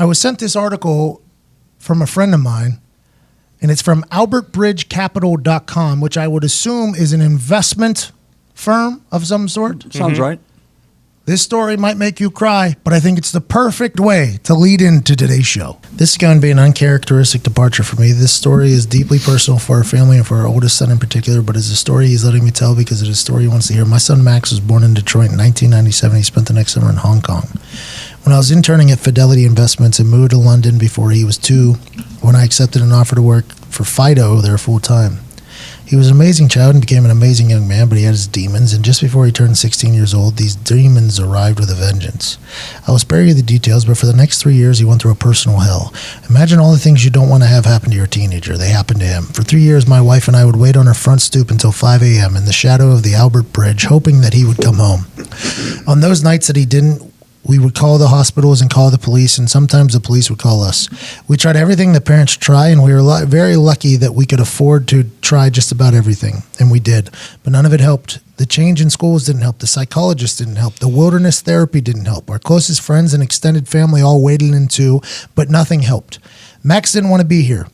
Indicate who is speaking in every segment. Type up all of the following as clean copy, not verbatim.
Speaker 1: I was sent this article from a friend of mine, and it's from albertbridgecapital.com, which I would assume is an investment firm of some sort.
Speaker 2: Sounds right.
Speaker 1: This story might make you cry, but I think it's the perfect way to lead into today's show. This is going to be an uncharacteristic departure for me. This story is deeply personal for our family and for our oldest son in particular, but it's a story he's letting me tell because it is a story he wants to hear. My son Max was born in Detroit in 1997. He spent the next summer in Hong Kong. When I was interning at Fidelity Investments and moved to London before he was 2, when I accepted an offer to work for Fido there full time. He was an amazing child and became an amazing young man, but he had his demons, and just before he turned 16 years old, these demons arrived with a vengeance. I will spare you the details, but for the next 3 years, he went through a personal hell. Imagine all the things you don't want to have happen to your teenager. They happened to him. For 3 years, my wife and I would wait on our front stoop until 5 a.m. in the shadow of the Albert Bridge, hoping that he would come home. On those nights that he didn't, we would call the hospitals and call the police, and sometimes the police would call us. We tried everything the parents try, and we were very lucky that we could afford to try just about everything, and we did. But none of it helped. The change in schools didn't help. The psychologists didn't help. The wilderness therapy didn't help. Our closest friends and extended family all waded in too, but nothing helped. Max didn't want to be here.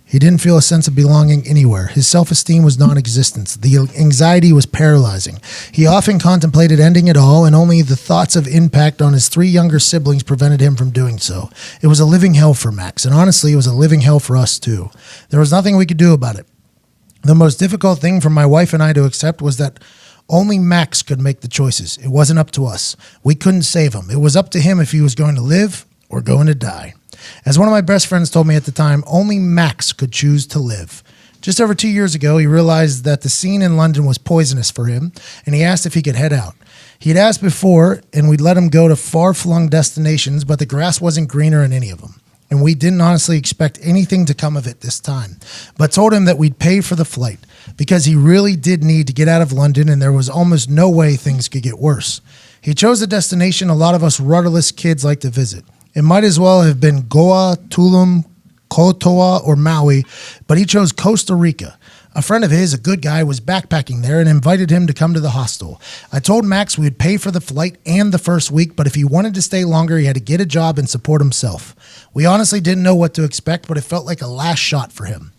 Speaker 1: He didn't feel a sense of belonging anywhere. His self-esteem was non-existent. The anxiety was paralyzing. He often contemplated ending it all, and only the thoughts of impact on his 3 younger siblings prevented him from doing so. It was a living hell for Max, and honestly, it was a living hell for us too. There was nothing we could do about it. The most difficult thing for my wife and I to accept was that only Max could make the choices. It wasn't up to us. We couldn't save him. It was up to him if he was going to live or going to die. As one of my best friends told me at the time, only Max could choose to live. Just over 2 years ago, he realized that the scene in London was poisonous for him, and he asked if he could head out. He had asked before, and we'd let him go to far-flung destinations, but the grass wasn't greener in any of them. And we didn't honestly expect anything to come of it this time, but told him that we'd pay for the flight, because he really did need to get out of London, and there was almost no way things could get worse. He chose a destination a lot of us rudderless kids like to visit. It might as well have been Goa, Tulum, Kotoa, or Maui, but he chose Costa Rica. A friend of his, a good guy, was backpacking there and invited him to come to the hostel. I told Max we would pay for the flight and the first week, but if he wanted to stay longer, he had to get a job and support himself. We honestly didn't know what to expect, but it felt like a last shot for him.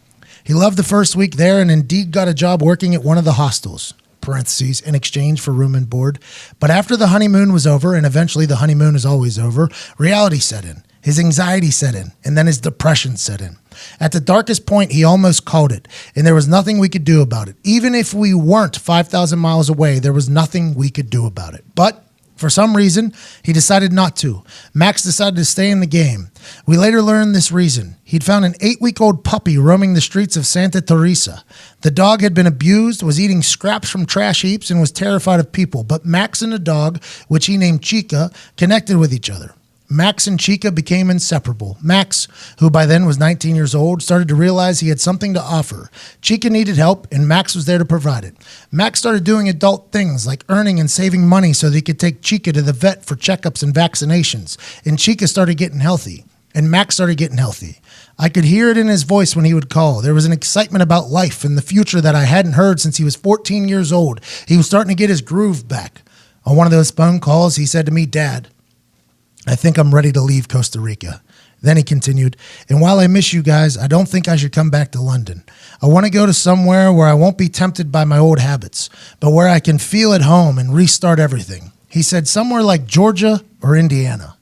Speaker 1: He loved the first week there and indeed got a job working at one of the hostels. Parentheses, in exchange for room and board. But after the honeymoon was over, and eventually the honeymoon is always over, reality set in. His anxiety set in, and then his depression set in. At the darkest point, he almost called it, and there was nothing we could do about it. Even if we weren't 5,000 miles away, there was nothing we could do about it. But for some reason, he decided not to. Max decided to stay in the game. We later learned this reason. He'd found an 8-week-old puppy roaming the streets of Santa Teresa. The dog had been abused, was eating scraps from trash heaps, and was terrified of people. But Max and the dog, which he named Chica, connected with each other. Max and Chica became inseparable. Max, who by then was 19 years old, started to realize he had something to offer. Chica needed help, and Max was there to provide it. Max started doing adult things like earning and saving money so that he could take Chica to the vet for checkups and vaccinations. And Chica started getting healthy, and Max started getting healthy. I could hear it in his voice when he would call. There was an excitement about life and the future that I hadn't heard since he was 14 years old. He was starting to get his groove back. On one of those phone calls, he said to me, "Dad, I think I'm ready to leave Costa Rica." Then he continued, "And while I miss you guys, I don't think I should come back to London. I want to go to somewhere where I won't be tempted by my old habits, but where I can feel at home and restart everything." He said somewhere like Georgia or Indiana.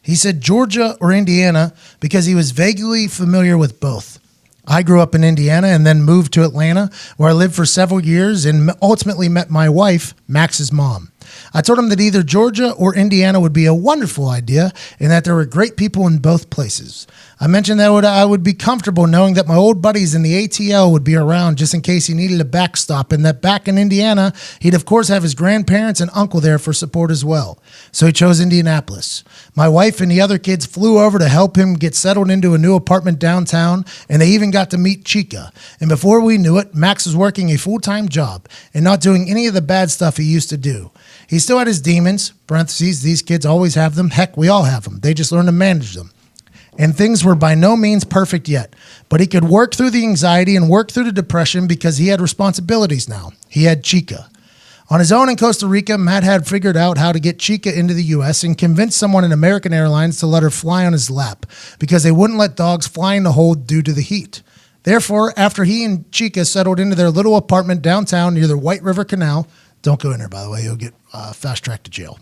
Speaker 1: He said Georgia or Indiana because he was vaguely familiar with both. I grew up in Indiana and then moved to Atlanta, where I lived for several years and ultimately met my wife, Max's mom. I told him that either Georgia or Indiana would be a wonderful idea and that there were great people in both places. I mentioned that I would be comfortable knowing that my old buddies in the ATL would be around just in case he needed a backstop, and that back in Indiana, he'd of course have his grandparents and uncle there for support as well. So he chose Indianapolis. My wife and the other kids flew over to help him get settled into a new apartment downtown, and they even got to meet Chica. And before we knew it, Max was working a full-time job and not doing any of the bad stuff he used to do. He still had his demons, parentheses, these kids always have them. Heck, we all have them. They just learn to manage them. And things were by no means perfect yet. But he could work through the anxiety and work through the depression because he had responsibilities now. He had Chica. On his own in Costa Rica, Matt had figured out how to get Chica into the U.S. and convinced someone in American Airlines to let her fly on his lap because they wouldn't let dogs fly in the hold due to the heat. Therefore, after he and Chica settled into their little apartment downtown near the White River Canal, don't go in there, by the way, you'll get fast-tracked to jail.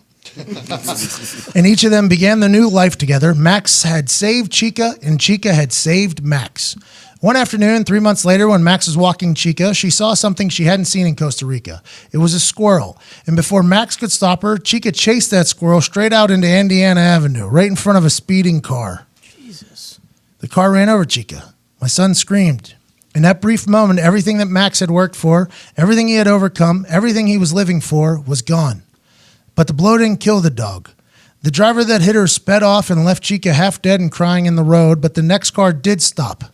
Speaker 1: And each of them began their new life together. Max had saved Chica, and Chica had saved Max. One afternoon, 3 months later, when Max was walking Chica, she saw something she hadn't seen in Costa Rica. It was a squirrel. And before Max could stop her, Chica chased that squirrel straight out into Indiana Avenue, right in front of a speeding car.
Speaker 2: Jesus.
Speaker 1: The car ran over Chica. My son screamed. In that brief moment, everything that Max had worked for, everything he had overcome, everything he was living for was gone. But the blow didn't kill the dog. The driver that hit her sped off and left Chica half dead and crying in the road, but the next car did stop.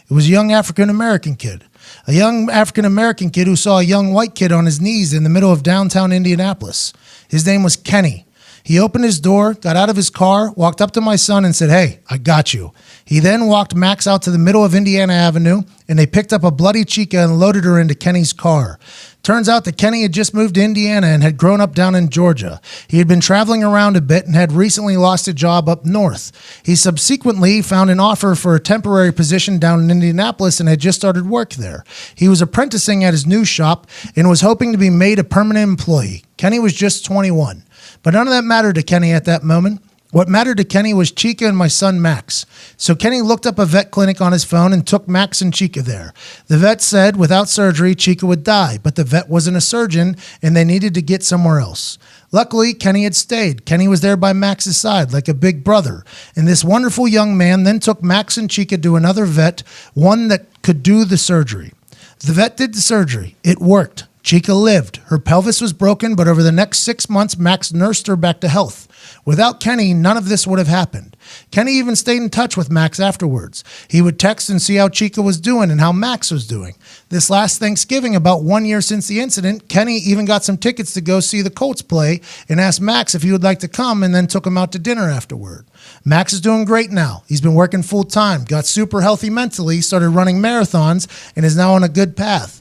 Speaker 1: It was a young African-American kid. A young African-American kid who saw a young white kid on his knees in the middle of downtown Indianapolis. His name was Kenny. He opened his door, got out of his car, walked up to my son and said, "Hey, I got you." He then walked Max out to the middle of Indiana Avenue, and they picked up a bloody Chica and loaded her into Kenny's car. Turns out that Kenny had just moved to Indiana and had grown up down in Georgia. He had been traveling around a bit and had recently lost a job up north. He subsequently found an offer for a temporary position down in Indianapolis and had just started work there. He was apprenticing at his new shop and was hoping to be made a permanent employee. Kenny was just 21. But none of that mattered to Kenny at that moment. What mattered to Kenny was Chica and my son Max. So Kenny looked up a vet clinic on his phone and took Max and Chica there. The vet said without surgery, Chica would die, but the vet wasn't a surgeon and they needed to get somewhere else. Luckily, Kenny had stayed. Kenny was there by Max's side like a big brother. And this wonderful young man then took Max and Chica to another vet, one that could do the surgery. The vet did the surgery. It worked. Chica lived. Her pelvis was broken, but over the next 6 months, Max nursed her back to health. Without Kenny, none of this would have happened. Kenny even stayed in touch with Max afterwards. He would text and see how Chica was doing and how Max was doing. This last Thanksgiving, about 1 year since the incident, Kenny even got some tickets to go see the Colts play and asked Max if he would like to come and then took him out to dinner afterward. Max is doing great now. He's been working full time, got super healthy mentally, started running marathons, and is now on a good path.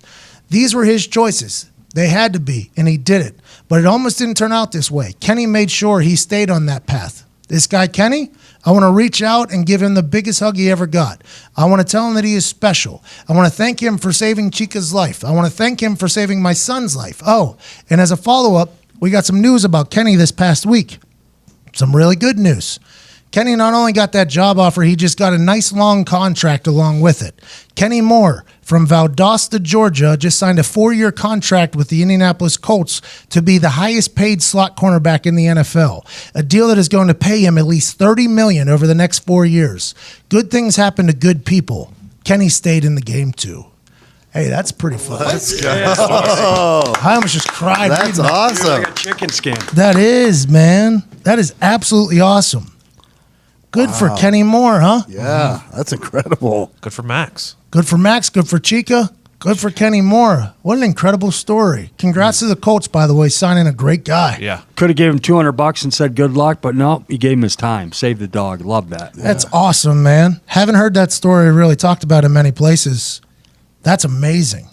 Speaker 1: These were his choices. They had to be, and he did it. But it almost didn't turn out this way. Kenny made sure he stayed on that path. This guy, Kenny, I want to reach out and give him the biggest hug he ever got. I want to tell him that he is special. I want to thank him for saving Chica's life. I want to thank him for saving my son's life. Oh, and as a follow-up, we got some news about Kenny this past week. Some really good news. Kenny not only got that job offer, he just got a nice long contract along with it. Kenny Moore from Valdosta, Georgia, just signed a 4-year contract with the Indianapolis Colts to be the highest paid slot cornerback in the NFL, a deal that is going to pay him at least $30 million over the next 4 years. Good things happen to good people. Kenny stayed in the game too. Hey, that's pretty fun.
Speaker 3: Let's go.
Speaker 1: I almost just cried.
Speaker 3: That's awesome.
Speaker 2: Like a chicken skin.
Speaker 1: That is, man. That is absolutely awesome. Good for Kenny Moore, huh?
Speaker 3: Yeah, that's incredible.
Speaker 4: Good for Max.
Speaker 1: Good for Max, good for Chica, good for Kenny Moore. What an incredible story. Congrats to the Colts, by the way, signing a great guy.
Speaker 4: Yeah.
Speaker 5: Could have gave him $200 and said good luck, but no, he gave him his time. Saved the dog. Love that.
Speaker 1: That's awesome, man. Haven't heard that story really talked about in many places. That's amazing.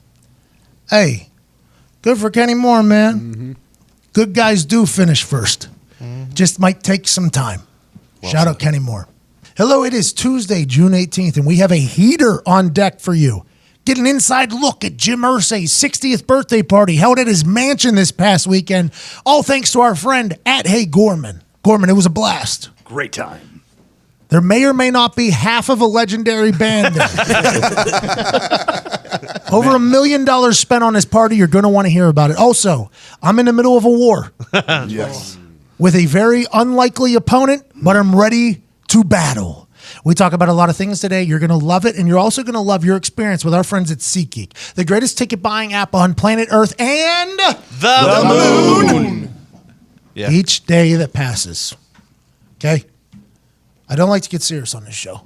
Speaker 1: Hey, good for Kenny Moore, man. Mm-hmm. Good guys do finish first. Mm-hmm. Just might take some time. Shout out Kenny Moore. Hello, it is Tuesday, June 18th, and we have a heater on deck for you. Get an inside look at Jim Irsay's 60th birthday party held at his mansion this past weekend, all thanks to our friend at Hey Gorman. Gorman, it was a blast.
Speaker 5: Great time.
Speaker 1: There may or may not be half of a legendary band there. Over $1 million spent on this party. You're going to want to hear about it. Also, I'm in the middle of a war.
Speaker 3: Yes.
Speaker 1: With a very unlikely opponent, but I'm ready to battle. We talk about a lot of things today. You're going to love it, and you're also going to love your experience with our friends at SeatGeek, the greatest ticket buying app on planet Earth and
Speaker 4: The moon. Yeah.
Speaker 1: Each day that passes. Okay? I don't like to get serious on this show.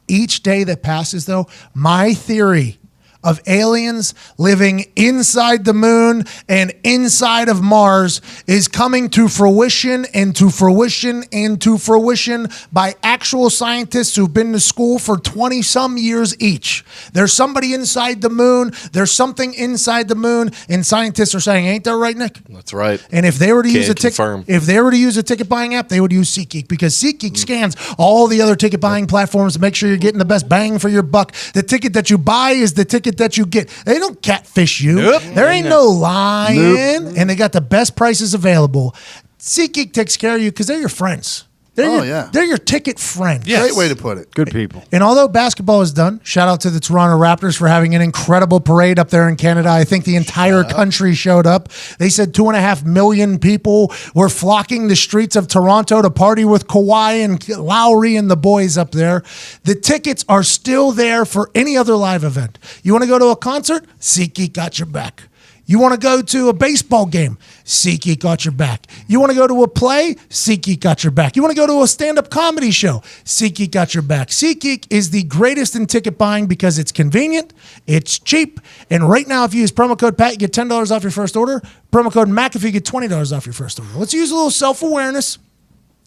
Speaker 1: Each day that passes, though, my theory of aliens living inside the moon and inside of Mars is coming to fruition and to fruition and to fruition by actual scientists who've been to school for 20 some years each. There's somebody inside the moon. There's something inside the moon, and scientists are saying, ain't that right, Nick?
Speaker 4: That's right.
Speaker 1: And if they were to use a
Speaker 4: confirm.
Speaker 1: if they were to use a ticket buying app, they would use SeatGeek, because SeatGeek scans all the other ticket buying platforms to make sure you're getting the best bang for your buck. The ticket that you buy is the ticket that you get. They don't catfish you.
Speaker 4: Nope.
Speaker 1: There ain't no lying, and they got the best prices available. SeatGeek takes care of you because they're your friends. They're your ticket friend.
Speaker 4: Yes.
Speaker 3: Great way to put it.
Speaker 5: Good people.
Speaker 1: And although basketball is done, shout out to the Toronto Raptors for having an incredible parade up there in Canada. I think the entire country showed up. They said 2.5 million people were flocking the streets of Toronto to party with Kawhi and Lowry and the boys up there. The tickets are still there for any other live event. You want to go to a concert? SeatGeek got your back. You want to go to a baseball game? SeatGeek got your back. You want to go to a play? SeatGeek got your back. You want to go to a stand-up comedy show? SeatGeek got your back. SeatGeek is the greatest in ticket buying because it's convenient, it's cheap, and right now if you use promo code PAT, you get $10 off your first order. Promo code McAfee, you get $20 off your first order. Let's use a little self-awareness.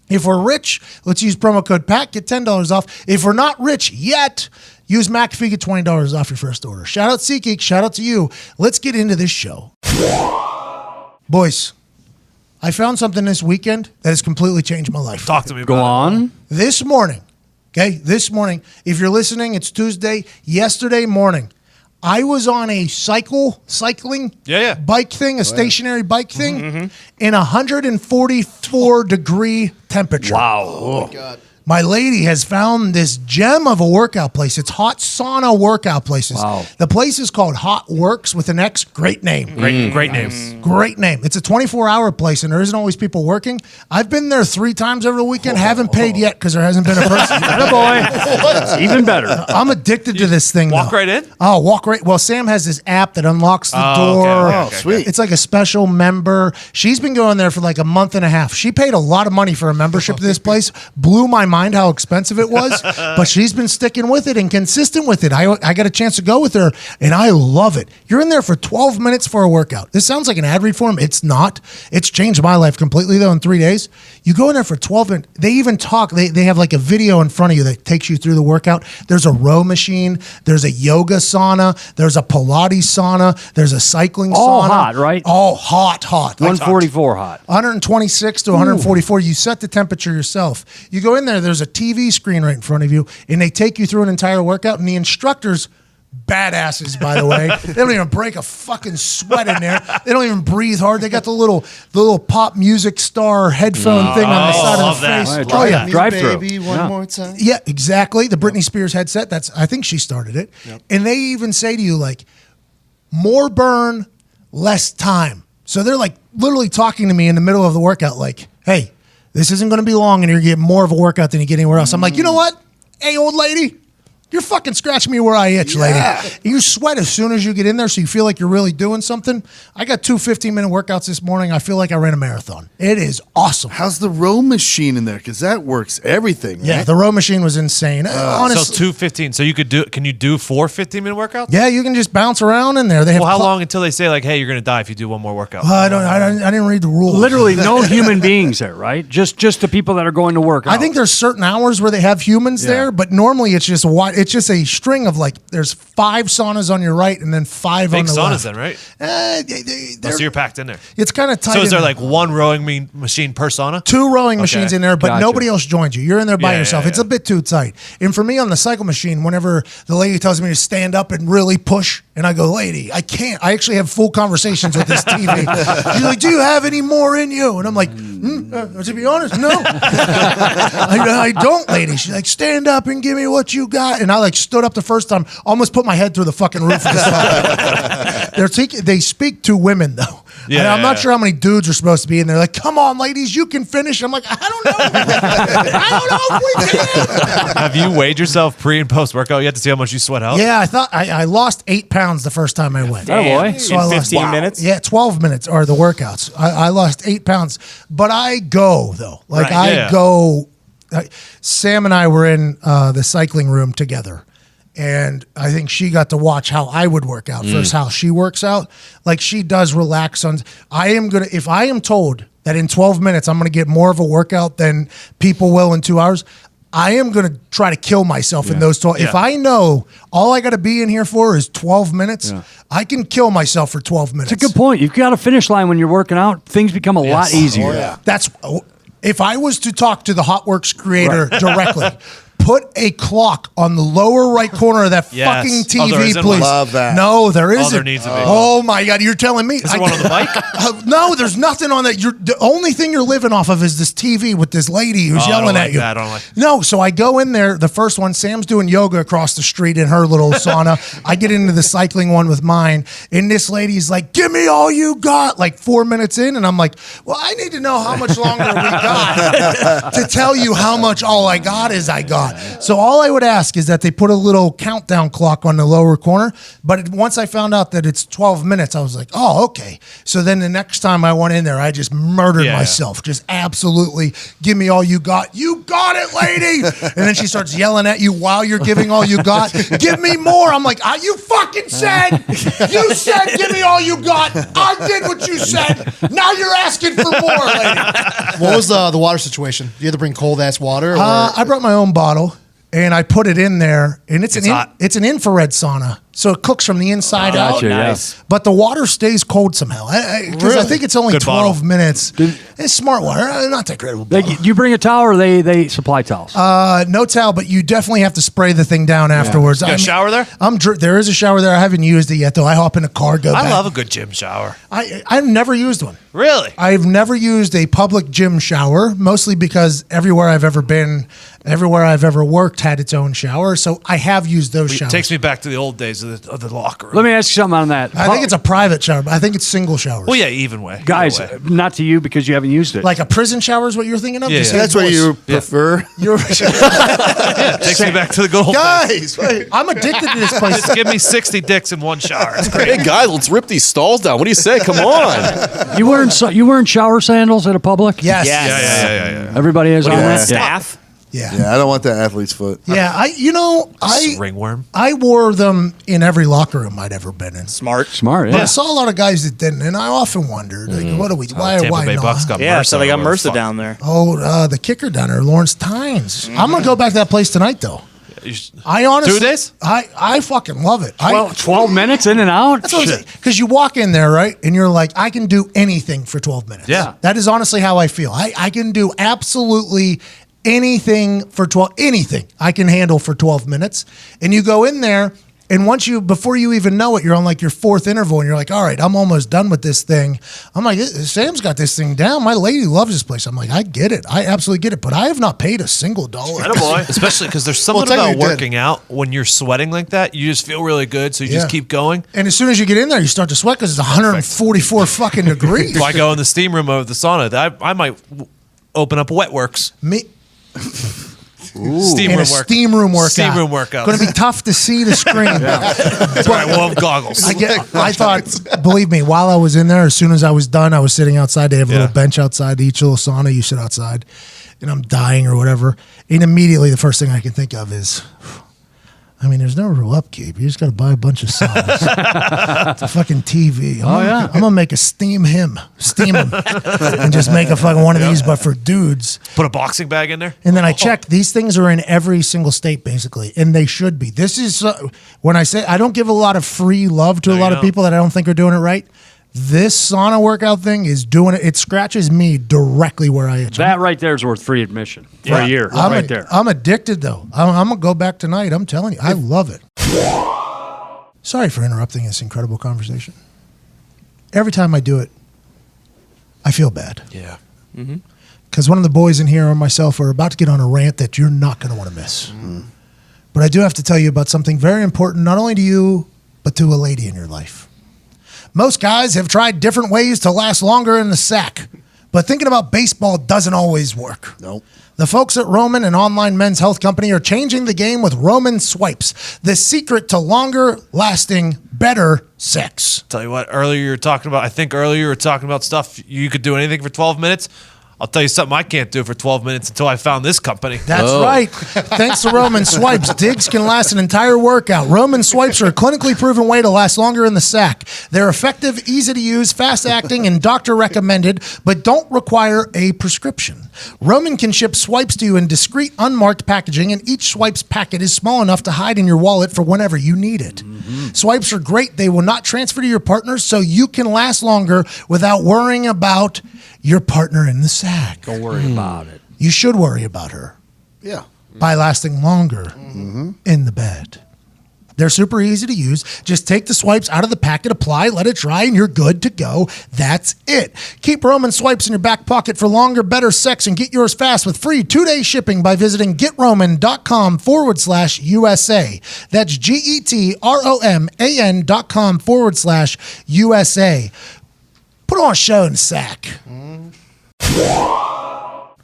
Speaker 1: If we're rich, let's use promo code PAT, get $10 off. If we're not rich yet, use McAfee, get $20 off your first order. Shout out SeatGeek, shout out to you. Let's get into this show. Boys, I found something this weekend that has completely changed my life.
Speaker 4: Talk to me about
Speaker 5: Go
Speaker 4: it.
Speaker 5: on.
Speaker 1: This morning, this morning, if you're listening, it's Tuesday. Yesterday morning, I was on a cycling bike thing, a stationary bike thing, in 144 degree temperature.
Speaker 5: Wow.
Speaker 3: Oh, my God.
Speaker 1: My lady has found this gem of a workout place. It's hot sauna workout places.
Speaker 5: Wow.
Speaker 1: The place is called Hot Works with an X. Great name.
Speaker 4: Great names.
Speaker 1: Great name. It's a 24-hour place, and there isn't always people working. I've been there 3 times over the weekend. Haven't paid yet because there hasn't been a person.
Speaker 5: Attaboy. Even better.
Speaker 1: I'm addicted to this thing.
Speaker 4: Walk
Speaker 1: though.
Speaker 4: right in?
Speaker 1: Oh, walk right. Well, Sam has this app that unlocks the door.
Speaker 4: Okay.
Speaker 3: Sweet.
Speaker 1: It's like a special member. She's been going there for like a month and a half. She paid a lot of money for a membership to this place. Blew my mind how expensive it was, but she's been sticking with it and consistent with it. I got a chance to go with her, and I love it. You're in there for 12 minutes for a workout. This sounds like an ad read for them. It's not. It's changed my life completely, though, in 3 days. You go in there for 12 minutes. They even talk. They have like a video in front of you that takes you through the workout. There's a row machine. There's a yoga sauna. There's a Pilates sauna. There's a cycling
Speaker 5: All
Speaker 1: sauna.
Speaker 5: hot, right?
Speaker 1: All hot.
Speaker 5: 144 hot.
Speaker 1: 126 to 144. You set the temperature yourself. You go in there, there's a TV screen right in front of you, and they take you through an entire workout, and the instructors, badasses, by the way. They don't even break a fucking sweat in there. They don't even breathe hard. They got the little pop music star headphone thing on the side of
Speaker 4: love
Speaker 1: the
Speaker 4: that.
Speaker 1: face.
Speaker 5: Oh,
Speaker 1: Yeah,
Speaker 5: drive-through.
Speaker 3: Baby, one
Speaker 5: Yeah.
Speaker 3: more time.
Speaker 1: yeah, exactly. The Britney Spears headset. I think she started it. Yep. And they even say to you, like, more burn, less time. So they're like literally talking to me in the middle of the workout, like, hey, this isn't going to be long, and you're going to get more of a workout than you get anywhere else. I'm like, you know what? Hey, old lady, you're fucking scratching me where I itch, lady. You sweat as soon as you get in there, so you feel like you're really doing something. I got 2 15-minute workouts this morning. I feel like I ran a marathon. It is awesome.
Speaker 3: How's the row machine in there? Because that works everything.
Speaker 1: Yeah,
Speaker 3: right?
Speaker 1: the row machine was insane. Honestly,
Speaker 4: So 2:15. So you could do. Can you do 4 15-minute workouts?
Speaker 1: yeah, you can just bounce around in there. They have
Speaker 4: Well, how
Speaker 1: clo-
Speaker 4: long until they say like, hey, you're gonna die if you do one more workout?
Speaker 1: I didn't read the rules.
Speaker 5: Literally no human beings there, right? Just the people that are going to work out.
Speaker 1: I think there's certain hours where they have humans there, but normally it's just a string of like there's 5 saunas on your right and then 5
Speaker 4: Big
Speaker 1: on the
Speaker 4: saunas
Speaker 1: left.
Speaker 4: then, right?
Speaker 1: They're-
Speaker 4: So you're packed in there.
Speaker 1: it's kind of tight.
Speaker 4: So is
Speaker 1: in
Speaker 4: there
Speaker 1: there.
Speaker 4: like one rowing machine per sauna?
Speaker 1: 2 rowing machines in there, but
Speaker 5: Gotcha.
Speaker 1: nobody else joins you. You're in there by
Speaker 4: Yeah,
Speaker 1: yourself.
Speaker 4: yeah,
Speaker 1: It's
Speaker 4: yeah.
Speaker 1: a bit too tight. And for me on the cycle machine, whenever the lady tells me to stand up and really push, and I go, lady, I can't. I actually have full conversations with this TV. She's like, do you have any more in you? And I'm like, to be honest, no. I don't, lady. She's like, stand up and give me what you got. And I like stood up the first time, almost put my head through the fucking roof of the sauna. They speak to women, though.
Speaker 4: Yeah,
Speaker 1: And I'm not
Speaker 4: yeah.
Speaker 1: sure how many dudes are supposed to be in there. Like, come on, ladies, you can finish. I'm like, I don't know. I don't know if we can.
Speaker 4: Have you weighed yourself pre and post workout yet to see how much you sweat out?
Speaker 1: Yeah, I thought I lost 8 pounds the first time I went.
Speaker 5: Oh, boy.
Speaker 1: So I
Speaker 2: In
Speaker 1: lost-
Speaker 2: 15 minutes?
Speaker 1: Yeah, 12 minutes are the workouts. I lost 8 pounds, but I go though. Like
Speaker 4: Right, yeah.
Speaker 1: go. Sam and I were in the cycling room together, And I think she got to watch how I would work out versus how she works out. Like she does relax on. If I am told that in 12 minutes I'm going to get more of a workout than people will in 2 hours, I am going to try to kill myself in those 12. If I know all I got to be in here for is 12 minutes, I can kill myself for 12 minutes.
Speaker 5: It's a good point. You've got a finish line when you're working out. Things become a lot easier.
Speaker 3: Oh, yeah.
Speaker 1: That's if I was to talk to the HotWorks creator directly. Put a clock on the lower right corner of that fucking TV,
Speaker 4: there isn't
Speaker 1: please.
Speaker 4: one.
Speaker 3: Love that.
Speaker 1: No, there isn't.
Speaker 4: there needs to be.
Speaker 1: Oh my God, you're telling me?
Speaker 4: Is there one on the bike?
Speaker 1: No, there's nothing on that. The only thing you're living off of is this TV with this lady who's yelling at you.
Speaker 4: I don't like.
Speaker 1: No, so I go in there. The first one, Sam's doing yoga across the street in her little sauna. I get into the cycling one with mine, and this lady's like, "Give me all you got." Like 4 minutes in, and I'm like, "Well, I need to know how much longer we got to tell you how much all I got is I got." So all I would ask is that they put a little countdown clock on the lower corner. But once I found out that it's 12 minutes, I was like, "Oh, okay." So then the next time I went in there, I just murdered myself. Just absolutely, give me all you got. You got it, lady. And then she starts yelling at you while you're giving all you got. Give me more. I'm like, you fucking said. You said give me all you got. I did what you said. Now you're asking for more, lady.
Speaker 2: What was the water situation? You had to bring cold ass water? Or?
Speaker 1: I brought my own bottle. And I put it in there, and it's
Speaker 4: hot.
Speaker 1: it's an infrared sauna, so it cooks from the inside out.
Speaker 5: Gotcha,
Speaker 4: nice.
Speaker 1: But the water stays cold somehow. Because I think it's only
Speaker 4: Good
Speaker 1: 12
Speaker 4: bottle.
Speaker 1: minutes. It's smart water, not that great of a bottle.
Speaker 5: You bring a towel or they supply towels?
Speaker 1: No towel, but you definitely have to spray the thing down afterwards.
Speaker 4: You got a shower there?
Speaker 1: There is a shower there. I haven't used it yet, though. I hop in a car, go back.
Speaker 4: I love a good gym shower.
Speaker 1: I've never used one.
Speaker 4: Really?
Speaker 1: I've never used a public gym shower, mostly because everywhere I've ever been, everywhere I've ever worked had its own shower. So I have used those
Speaker 4: It
Speaker 1: showers.
Speaker 4: takes me back to the old days of the locker room.
Speaker 5: Let me ask you something on that.
Speaker 1: I think it's a private shower, but I think it's single showers.
Speaker 4: Well, yeah, even way.
Speaker 5: Guys,
Speaker 4: Either way.
Speaker 5: not to you because you haven't used it.
Speaker 1: Like a prison shower is what you're thinking of?
Speaker 4: Yeah,
Speaker 1: The
Speaker 4: yeah.
Speaker 1: same
Speaker 3: That's what
Speaker 1: voice.
Speaker 3: you prefer.
Speaker 4: It takes me back to the good old days.
Speaker 3: Guys, wait.
Speaker 1: I'm addicted to this place.
Speaker 4: Just give me 60 dicks in one shower. It's great.
Speaker 6: Hey guys, let's rip these stalls down. What do you say? Come on.
Speaker 5: you wearing shower sandals at a public?
Speaker 1: Yes.
Speaker 4: Yeah.
Speaker 5: Everybody is on
Speaker 3: Yeah.
Speaker 5: that?
Speaker 7: Staff.
Speaker 1: Yeah.
Speaker 3: Yeah, I don't want that athlete's foot.
Speaker 1: Yeah. I
Speaker 4: Ringworm.
Speaker 1: I wore them in every locker room I'd ever been in.
Speaker 7: Smart.
Speaker 5: Smart,
Speaker 1: But I
Speaker 5: yeah.
Speaker 1: saw a lot of guys that didn't, and I often wondered, like, what do we? Why?
Speaker 4: Tampa
Speaker 1: Why
Speaker 4: Bay
Speaker 1: not?
Speaker 4: Bucks got
Speaker 7: Yeah,
Speaker 4: MRSA
Speaker 7: so they got
Speaker 4: or whatever
Speaker 7: MRSA
Speaker 4: the fuck.
Speaker 7: down there.
Speaker 1: Oh, the kicker down there, Lawrence Tynes. I'm gonna go back to that place tonight, though.
Speaker 4: You should-
Speaker 1: I honestly,
Speaker 4: 2 days?
Speaker 1: I fucking love it.
Speaker 5: 12 minutes in and out?
Speaker 1: That's what I'm saying. Because you walk in there, right, and you're like, I can do anything for 12 minutes.
Speaker 4: Yeah.
Speaker 1: That is honestly how I feel. I can do absolutely anything for 12, anything I can handle for 12 minutes. And you go in there, and before you even know it, you're on like your fourth interval, and you're like, all right, I'm almost done with this thing. I'm like, Sam's got this thing down. My lady loves this place. I'm like, I get it. I absolutely get it. But I have not paid a single dollar.
Speaker 4: Especially because there's something
Speaker 3: Well,
Speaker 4: about
Speaker 3: technically you
Speaker 4: working out when you're sweating like that. You just feel really good, so you just
Speaker 1: Yeah.
Speaker 4: keep going.
Speaker 1: And as soon as you get in there, you start to sweat because it's 144 fucking degrees.
Speaker 4: So I go in the steam room of the sauna. I might open up Wetworks.
Speaker 1: Me,
Speaker 4: Steam
Speaker 1: in
Speaker 4: room
Speaker 1: a
Speaker 4: work.
Speaker 1: steam room workout.
Speaker 4: Steam room workout.
Speaker 1: Going to be tough to see the screen.
Speaker 4: That's right. We'll have goggles.
Speaker 1: I thought, believe me, while I was in there, as soon as I was done, I was sitting outside. They have a little bench outside each little sauna. You sit outside, and I'm dying or whatever. And immediately, the first thing I can think of is, I mean, there's no real upkeep. You just got to buy a bunch of saunas. It's a fucking TV. I'm gonna make a steam him, and just make a fucking one of these, but for dudes.
Speaker 4: Put a boxing bag in there.
Speaker 1: And then I checked. These things are in every single state, basically, and they should be. This is when I say I don't give a lot of free love to a lot of people that I don't think are doing it right. This sauna workout thing is doing it. It scratches me directly where I itch.
Speaker 5: That right there is worth free admission for a year. Right there.
Speaker 1: I'm addicted, though. I'm going to go back tonight. I'm telling you. I love it. Sorry for interrupting this incredible conversation. Every time I do it, I feel bad.
Speaker 4: Yeah.
Speaker 1: Because one of the boys in here or myself are about to get on a rant that you're not going to want to miss. But I do have to tell you about something very important, not only to you, but to a lady in your life. Most guys have tried different ways to last longer in the sack, but thinking about baseball doesn't always work.
Speaker 3: Nope.
Speaker 1: The folks at Roman, an online men's health company, are changing the game with Roman Swipes, the secret to longer lasting, better sex.
Speaker 4: Tell you what, earlier you were talking about stuff you could do anything for 12 minutes. I'll tell you something I can't do for 12 minutes until I found this company.
Speaker 1: That's right. Thanks to Roman Swipes, digs can last an entire workout. Roman Swipes are a clinically proven way to last longer in the sack. They're effective, easy to use, fast acting, and doctor recommended, but don't require a prescription. Roman can ship swipes to you in discreet, unmarked packaging, and each Swipes packet is small enough to hide in your wallet for whenever you need it. Swipes are great. They will not transfer to your partner, so you can last longer without worrying about your partner in the sack.
Speaker 5: Don't worry about it.
Speaker 1: You should worry about her
Speaker 3: Yeah.
Speaker 1: by lasting longer in the bed. They're super easy to use. Just take the swipes out of the packet, apply, let it dry, and you're good to go. That's it. Keep Roman Swipes in your back pocket for longer, better sex, and get yours fast with free 2-day shipping by visiting getroman.com/USA. That's GETROMAN.com/USA. Put on a show in the sack.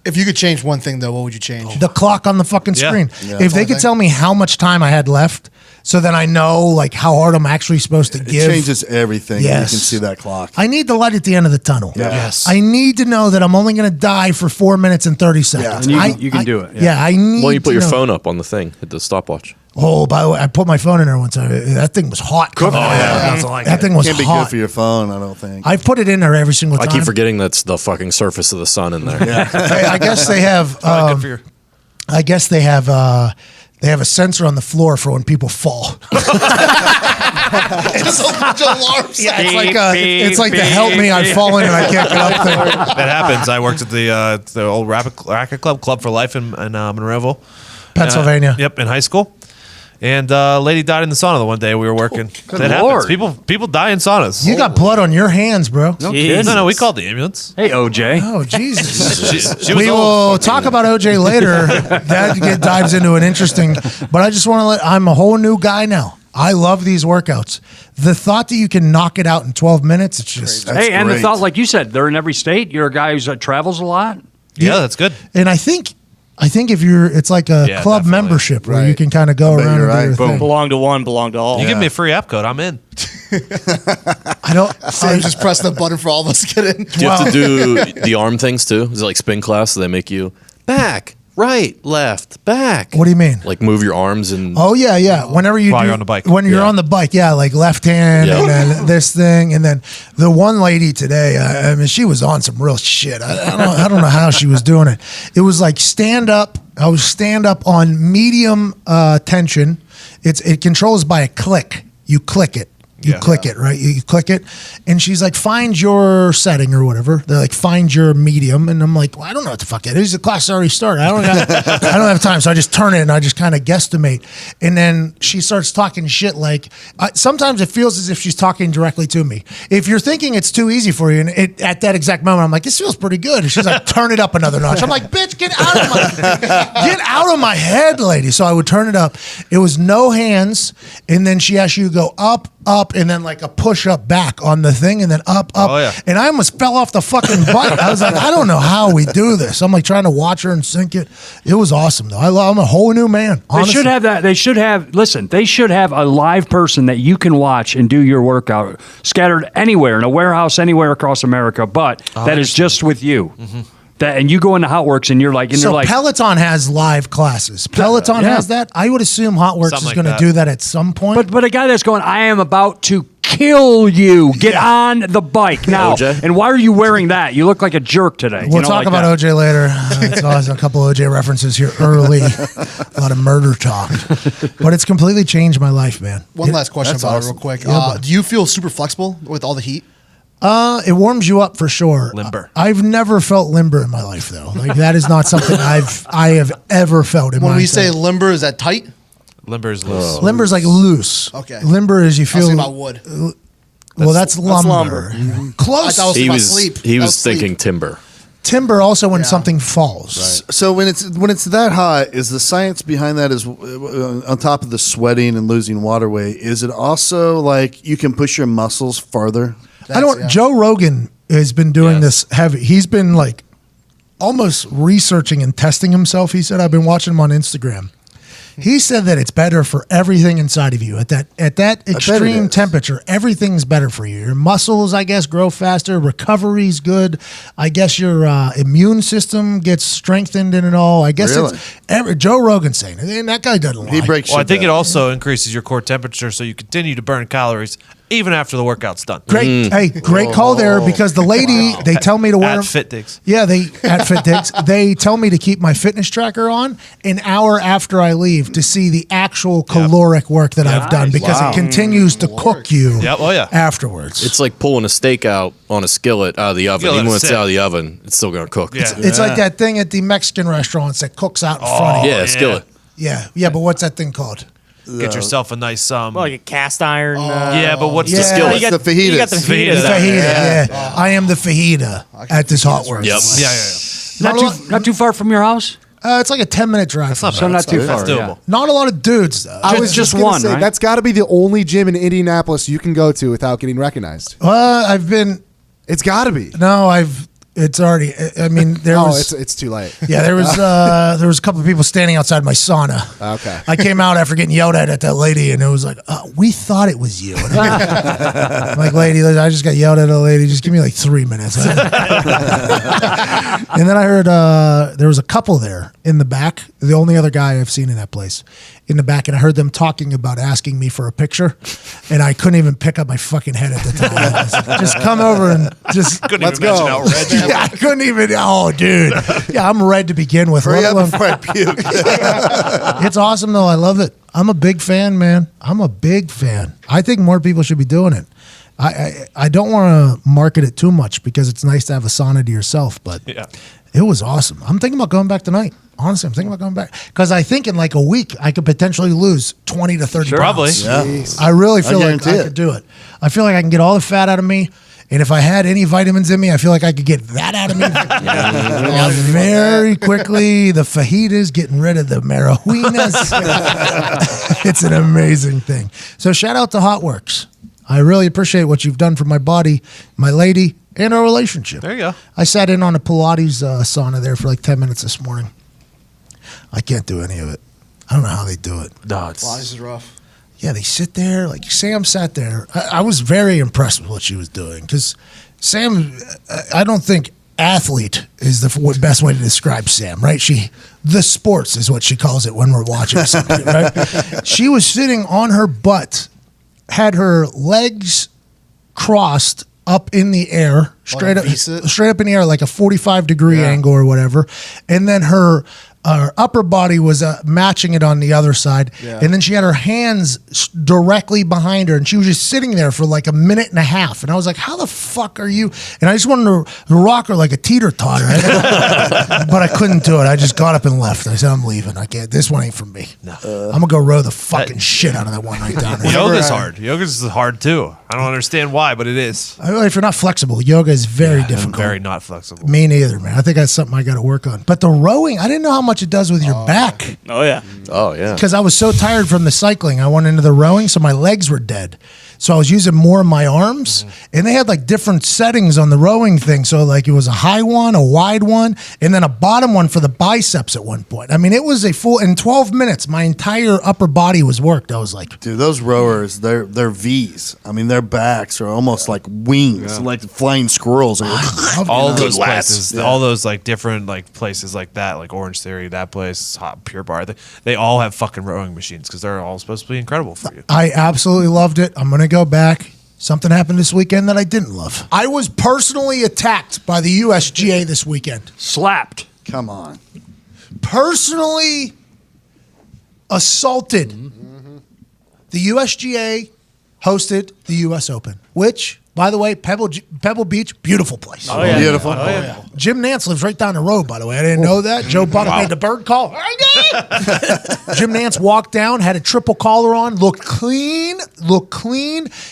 Speaker 2: If you could change one thing, though, what would you change?
Speaker 1: The clock on the fucking
Speaker 4: Yeah.
Speaker 1: screen.
Speaker 3: Yeah.
Speaker 1: If they could tell me how much time I had left, so then I know like how hard I'm actually supposed to
Speaker 3: It
Speaker 1: give.
Speaker 3: changes everything.
Speaker 1: Yes.
Speaker 3: You can see that clock.
Speaker 1: I need the light at the end of the tunnel.
Speaker 3: Yeah.
Speaker 4: Yes.
Speaker 1: I need to know that I'm only going to die for 4 minutes and 30 seconds.
Speaker 5: And
Speaker 1: I-
Speaker 5: you can
Speaker 1: I-
Speaker 5: do it, yeah.
Speaker 1: Yeah, I need.
Speaker 6: Well, you put
Speaker 1: to
Speaker 6: your
Speaker 1: know.
Speaker 6: phone up on the thing, hit the stopwatch.
Speaker 1: Oh, by the way, I put my phone in there one time. That thing was hot. coming out. That thing was
Speaker 3: Can't be
Speaker 1: hot.
Speaker 3: good for your phone, I don't think.
Speaker 1: I've put it in there every single
Speaker 6: I
Speaker 1: time.
Speaker 6: keep forgetting that's the fucking surface of the sun in there.
Speaker 1: I guess they have.
Speaker 4: Probably good for your-
Speaker 1: I guess they have. They have a sensor on the floor for when people fall.
Speaker 2: Just a bunch of alarms.
Speaker 1: Yeah, it's like the help me, I've fallen and I can't get up there.
Speaker 4: That happens. I worked at the old racket club for life in Monroeville,
Speaker 1: Pennsylvania.
Speaker 4: Yep, in high school. And a lady died in the sauna the one day we were working. That
Speaker 5: Lord.
Speaker 4: happens. People die in saunas.
Speaker 1: You got blood on your hands, bro.
Speaker 5: No
Speaker 4: No,
Speaker 5: kidding.
Speaker 4: no, we called the ambulance.
Speaker 5: Hey, OJ.
Speaker 1: Oh, Jesus.
Speaker 4: She was
Speaker 1: We
Speaker 4: old.
Speaker 1: will talk about OJ later. That dives into an interesting, but I just want to I'm a whole new guy now. I love these workouts. The thought that you can knock it out in 12 minutes, it's just,
Speaker 3: That's
Speaker 5: Hey, and the
Speaker 3: great.
Speaker 5: thought, like you said, they're in every state. You're a guy who travels a lot.
Speaker 4: Yeah, that's good.
Speaker 1: and I think if you're, it's like a
Speaker 4: Yeah,
Speaker 1: club
Speaker 4: definitely.
Speaker 1: membership where
Speaker 3: Right.
Speaker 1: you can kind of go
Speaker 3: I bet
Speaker 1: around
Speaker 3: you're
Speaker 1: and do
Speaker 3: right.
Speaker 1: your
Speaker 3: Boom.
Speaker 1: thing.
Speaker 7: Belong to one, belong to all.
Speaker 4: You give me a free app code, I'm in.
Speaker 1: I don't,
Speaker 2: Sam just press the button for all of us to get in.
Speaker 6: Do you have to do the arm things too? Is it like spin class? So they make you back, right, left, back.
Speaker 1: what do you mean?
Speaker 6: Like move your arms and
Speaker 1: Oh yeah. Whenever you
Speaker 4: While
Speaker 1: do,
Speaker 4: you're on the bike.
Speaker 1: when you're
Speaker 6: Yeah.
Speaker 1: on the bike, yeah, like left hand
Speaker 6: Yeah.
Speaker 1: and then this thing, and then the one lady today. I mean, she was on some real shit. I don't know how she was doing it. It was like stand up. I was stand up on medium tension. It controls by a click. You click it. You
Speaker 4: Yeah.
Speaker 1: click it, right? You click it, and she's like, "Find your setting or whatever." They're like, "Find your medium," and I'm like, "Well, I don't know what the fuck it is. The class already started. I don't have time." So I just turn it and I just kind of guesstimate, and then she starts talking shit. Like sometimes it feels as if she's talking directly to me. If you're thinking it's too easy for you, and at that exact moment, I'm like, "This feels pretty good," and she's like, "Turn it up another notch." I'm like, "Bitch, get out of my head, lady." So I would turn it up. It was no hands, and then she asked you to go up, and then like a push up back on the thing, and then up.
Speaker 4: Oh, yeah.
Speaker 1: And I almost fell off the fucking bike. I was like, I don't know how we do this. I'm like trying to watch her and sync it. It was awesome though. I'm a whole new man.
Speaker 5: They
Speaker 1: Honestly.
Speaker 5: should have that. They should have, listen, they should have a live person that you can watch and do your workout scattered anywhere in a warehouse, anywhere across America, but that is just with you. That, and you go into Hotworks and you're like,
Speaker 1: So Peloton has live classes. Peloton
Speaker 5: Yeah.
Speaker 1: has that. I would assume Hotworks
Speaker 4: Something
Speaker 1: is
Speaker 4: like
Speaker 1: going to
Speaker 4: that.
Speaker 1: do that at some point.
Speaker 5: but a guy that's going, I am about to kill you. Get on the bike now.
Speaker 6: OJ?
Speaker 5: And why are you wearing that? You look like a jerk today.
Speaker 1: We'll talk about OJ later. It's always a couple OJ references here early. A lot of murder talk. But it's completely changed my life, man.
Speaker 2: One last question
Speaker 3: that's
Speaker 2: about
Speaker 3: awesome.
Speaker 2: it, real quick.
Speaker 1: Yeah, bud.
Speaker 2: Do you feel super flexible with all the heat?
Speaker 1: It warms you up for sure.
Speaker 4: Limber.
Speaker 1: I've never felt limber in my life though. Like that is not something I have ever felt in
Speaker 2: When
Speaker 1: my
Speaker 2: we say
Speaker 1: entire-
Speaker 2: limber, is that tight?
Speaker 4: Limber's loose.
Speaker 1: Limber's like loose.
Speaker 2: Okay.
Speaker 1: Limber is you
Speaker 2: I was
Speaker 1: feel
Speaker 2: thinking about wood.
Speaker 1: well that's lumber.
Speaker 7: lumber.
Speaker 1: Close.
Speaker 2: I thought it
Speaker 6: he
Speaker 2: about
Speaker 6: was
Speaker 2: sleep.
Speaker 6: he
Speaker 2: That
Speaker 6: was
Speaker 2: sleep.
Speaker 6: thinking timber.
Speaker 1: Timber also when something falls.
Speaker 3: So when it's that hot, is the science behind that is on top of the sweating and losing water weight? Is it also like you can push your muscles farther?
Speaker 1: I don't.
Speaker 2: Yeah.
Speaker 1: Joe Rogan has been doing
Speaker 4: Yes.
Speaker 1: this heavy. He's been like almost researching and testing himself. He said, I've been watching him on Instagram. He said that it's better for everything inside of you at that extreme temperature. Everything's better for you. Your muscles, I guess, grow faster. Recovery's good. I guess your immune system gets strengthened in it all. I guess it's Joe Rogan's saying it, and that guy doesn't lie.
Speaker 3: He breaks.
Speaker 4: Well, I think it also increases your core temperature, so you continue to burn calories even after the workout's done.
Speaker 1: Great, hey, great call there, because the lady they tell me to wear
Speaker 4: At Fit Digs.
Speaker 1: Yeah, at Fit Digs, they tell me to keep my fitness tracker on an hour after I leave to see the actual caloric work that I've done, because it continues to cook you afterwards.
Speaker 6: It's like pulling a steak out on a skillet out of the oven. Even when it's out of the oven, it's still going to cook.
Speaker 4: Yeah.
Speaker 1: It's like that thing at the Mexican restaurants that cooks out in front of you.
Speaker 6: Yeah, skillet.
Speaker 1: Yeah, but what's that thing called?
Speaker 4: Get yourself a nice
Speaker 7: like a cast iron.
Speaker 4: yeah, but what's the
Speaker 1: Yeah.
Speaker 4: skillet?
Speaker 7: You got
Speaker 3: the fajitas.
Speaker 7: You got the fajitas.
Speaker 1: The fajita, yeah. I am the fajita at this Hot Works.
Speaker 6: Yep.
Speaker 4: Yeah.
Speaker 5: Not too far from your house?
Speaker 1: It's like a 10-minute drive.
Speaker 5: So not too far.
Speaker 4: That's doable.
Speaker 1: Not a lot of dudes, though.
Speaker 8: I was
Speaker 5: Just
Speaker 8: just
Speaker 5: one,
Speaker 8: say,
Speaker 5: right?
Speaker 8: That's got to be the only gym in Indianapolis you can go to without getting recognized.
Speaker 1: I've been.
Speaker 8: It's got to be.
Speaker 1: No, It's already. I mean, there was.
Speaker 8: It's too late.
Speaker 1: Yeah, there was a couple of people standing outside my sauna.
Speaker 8: Okay.
Speaker 1: I came out after getting yelled at that lady, and it was like, we thought it was you. And I'm like, lady, I just got yelled at a lady. Just give me like 3 minutes. And then I heard there was a couple there in the back. The only other guy I've seen in that place. In the back, and I heard them talking about asking me for a picture, and I couldn't even pick up my fucking head at the time. I was like, just come over and just
Speaker 4: Couldn't even imagine how red you
Speaker 1: yeah, I couldn't even. Oh, dude. Yeah, I'm red to begin with.
Speaker 3: Hurry
Speaker 1: let
Speaker 3: up
Speaker 1: alone-
Speaker 3: before I puke.
Speaker 1: It's awesome, though. I love it. I'm a big fan, man. I'm a big fan. I think more people should be doing it. I don't want to market it too much because it's nice to have a sauna to yourself, but it was awesome. I'm thinking about going back tonight. Honestly, I'm thinking about going back because I think in like a week I could potentially lose 20 to 30
Speaker 4: Probably.
Speaker 1: pounds.
Speaker 3: Yeah.
Speaker 1: I really feel like
Speaker 3: guarantee
Speaker 1: I
Speaker 3: it.
Speaker 1: could do it. I feel like I can get all the fat out of me. And if I had any vitamins in me, I feel like I could get that out of me very quickly. The fajitas, getting rid of the marijuanas. It's an amazing thing. So shout out to Hot Works. I really appreciate what you've done for my body, my lady, and our relationship.
Speaker 4: There you go.
Speaker 1: I sat in on a Pilates sauna there for like 10 minutes this morning. I can't do any of it. I don't know how they do it.
Speaker 4: No,
Speaker 2: This is rough.
Speaker 1: Yeah, they sit there. Like Sam sat there. I was very impressed with what she was doing because Sam, I don't think athlete is the best way to describe Sam, right? The sports is what she calls it when we're watching something, right? She was sitting on her butt, had her legs crossed up in the air, straight up in the air, like a 45-degree angle or whatever, and then her upper body was matching it on the other side, and then she had her hands directly behind her, and she was just sitting there for like a minute and a half, and I was like, how the fuck are you? And I just wanted to rock her like a teeter-totter, but I couldn't do it. I just got up and left. I said, I'm leaving. I can't. This one ain't for me. No. I'm gonna go row the fucking shit out of that one right down there.
Speaker 4: Yoga's hard. Yoga's hard too. I don't understand why, but it is.
Speaker 1: If you're not flexible, yoga is very difficult.
Speaker 4: Very not flexible.
Speaker 1: Me neither, man. I think that's something I got to work on. But the rowing, I didn't know how much it does with your back.
Speaker 7: Oh yeah.
Speaker 6: Oh, yeah.
Speaker 1: Because I was so tired from the cycling, I went into the rowing, so my legs were dead. So I was using more of my arms, and they had like different settings on the rowing thing. So like it was a high one, a wide one, and then a bottom one for the biceps at one point. I mean, it was a full, in 12 minutes, my entire upper body was worked. I was like,
Speaker 3: Dude, those rowers, they're V's. I mean, their backs are almost like wings, like flying squirrels.
Speaker 4: All those
Speaker 6: Good lats.
Speaker 4: places, all those like different like places like that, like Orange Theory, that place, Hot Pure Bar, they all have fucking rowing machines because they're all supposed to be incredible for you.
Speaker 1: I absolutely loved it. I'm going to go back. Something happened this weekend that I didn't love. I was personally attacked by the USGA this weekend.
Speaker 5: Slapped.
Speaker 3: Come on.
Speaker 1: Personally assaulted. The USGA hosted the US Open, which, by the way, Pebble Beach, beautiful place.
Speaker 7: Oh yeah.
Speaker 3: Beautiful.
Speaker 7: Oh, yeah.
Speaker 1: Jim Nance lives right down the road, by the way. I didn't know that. Joe Buck made the bird call. Jim Nance walked down, had a triple collar on, looked clean.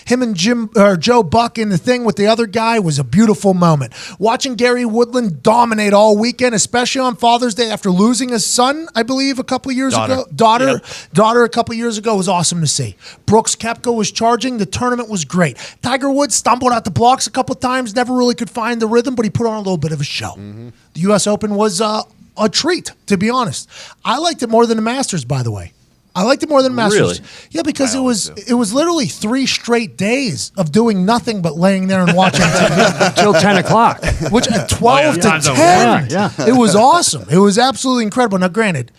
Speaker 1: Him and Joe Buck in the thing with the other guy was a beautiful moment. Watching Gary Woodland dominate all weekend, especially on Father's Day after losing his son, I believe, a couple of years ago. Daughter a couple of years ago was awesome to see. Brooks Koepka was charging. The tournament was great. Tiger Woods stumbled out the blocks a couple of times, never really could find the rhythm, but he put on a little bit of a show. The U.S. Open was a treat, to be honest. I liked it more than the Masters, by the way. I liked it more than Masters.
Speaker 6: Really?
Speaker 1: Yeah, because
Speaker 4: I always do.
Speaker 1: it was literally 3 straight days of doing nothing but laying there and watching TV.
Speaker 5: Till 10 o'clock.
Speaker 1: Which at 12 to
Speaker 4: times over.
Speaker 1: 10,
Speaker 5: Yeah.
Speaker 1: it was awesome. It was absolutely incredible. Now, granted,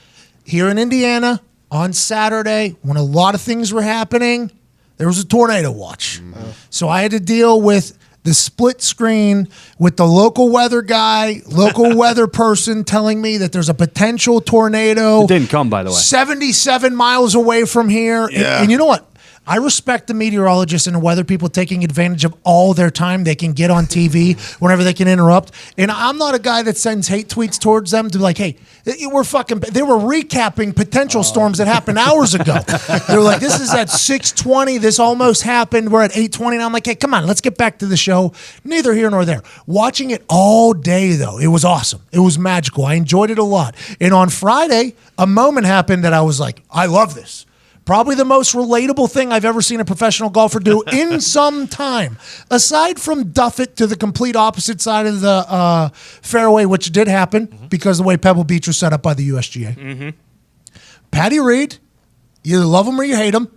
Speaker 1: here in Indiana on Saturday, when a lot of things were happening, there was a tornado watch. So I had to deal with the split screen with the local weather guy, local weather person telling me that there's a potential tornado.
Speaker 5: It didn't come, by the way.
Speaker 1: 77 miles away from here. And you know what? I respect the meteorologists and the weather people taking advantage of all their time they can get on TV whenever they can interrupt. And I'm not a guy that sends hate tweets towards them to be like, hey, they were recapping potential storms that happened hours ago. They're like, this is at 6:20. This almost happened. We're at 8:20. And I'm like, hey, come on, let's get back to the show. Neither here nor there. Watching it all day, though, it was awesome. It was magical. I enjoyed it a lot. And on Friday, a moment happened that I was like, I love this. Probably the most relatable thing I've ever seen a professional golfer do in some time. Aside from duff it to the complete opposite side of the fairway, which did happen because of the way Pebble Beach was set up by the USGA. Patty Reed, you either love him or you hate him.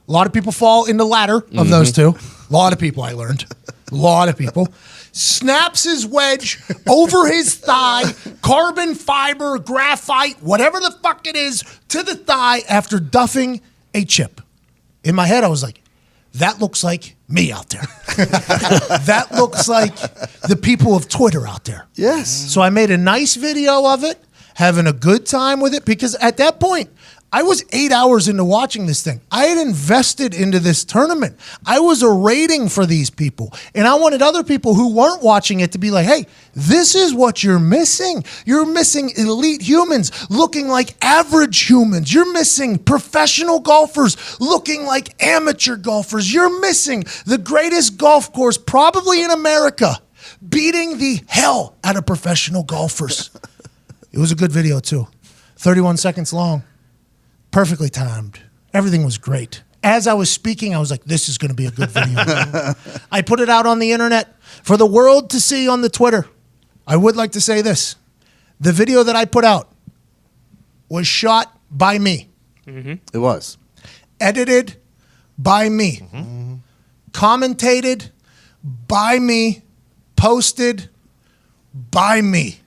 Speaker 1: A lot of people fall in the latter of those two. A lot of people, I learned. A lot of people. Snaps his wedge over his thigh, carbon fiber, graphite, whatever the fuck it is, to the thigh after duffing a chip. In my head, I was like, that looks like me out there. That looks like the people of Twitter out there.
Speaker 3: Yes.
Speaker 1: So I made a nice video of it, having a good time with it, because at that point, I was 8 hours into watching this thing. I had invested into this tournament. I was a rating for these people. And I wanted other people who weren't watching it to be like, hey, this is what you're missing. You're missing elite humans looking like average humans. You're missing professional golfers looking like amateur golfers. You're missing the greatest golf course probably in America beating the hell out of professional golfers. It was a good video too. 31 seconds long. Perfectly timed. Everything was great. As I was speaking, I was like, this is going to be a good video. I put it out on the internet for the world to see on the Twitter. I would like to say this. The video that I put out was shot by me.
Speaker 3: It was.
Speaker 1: Edited by me. Commentated by me. Posted by me.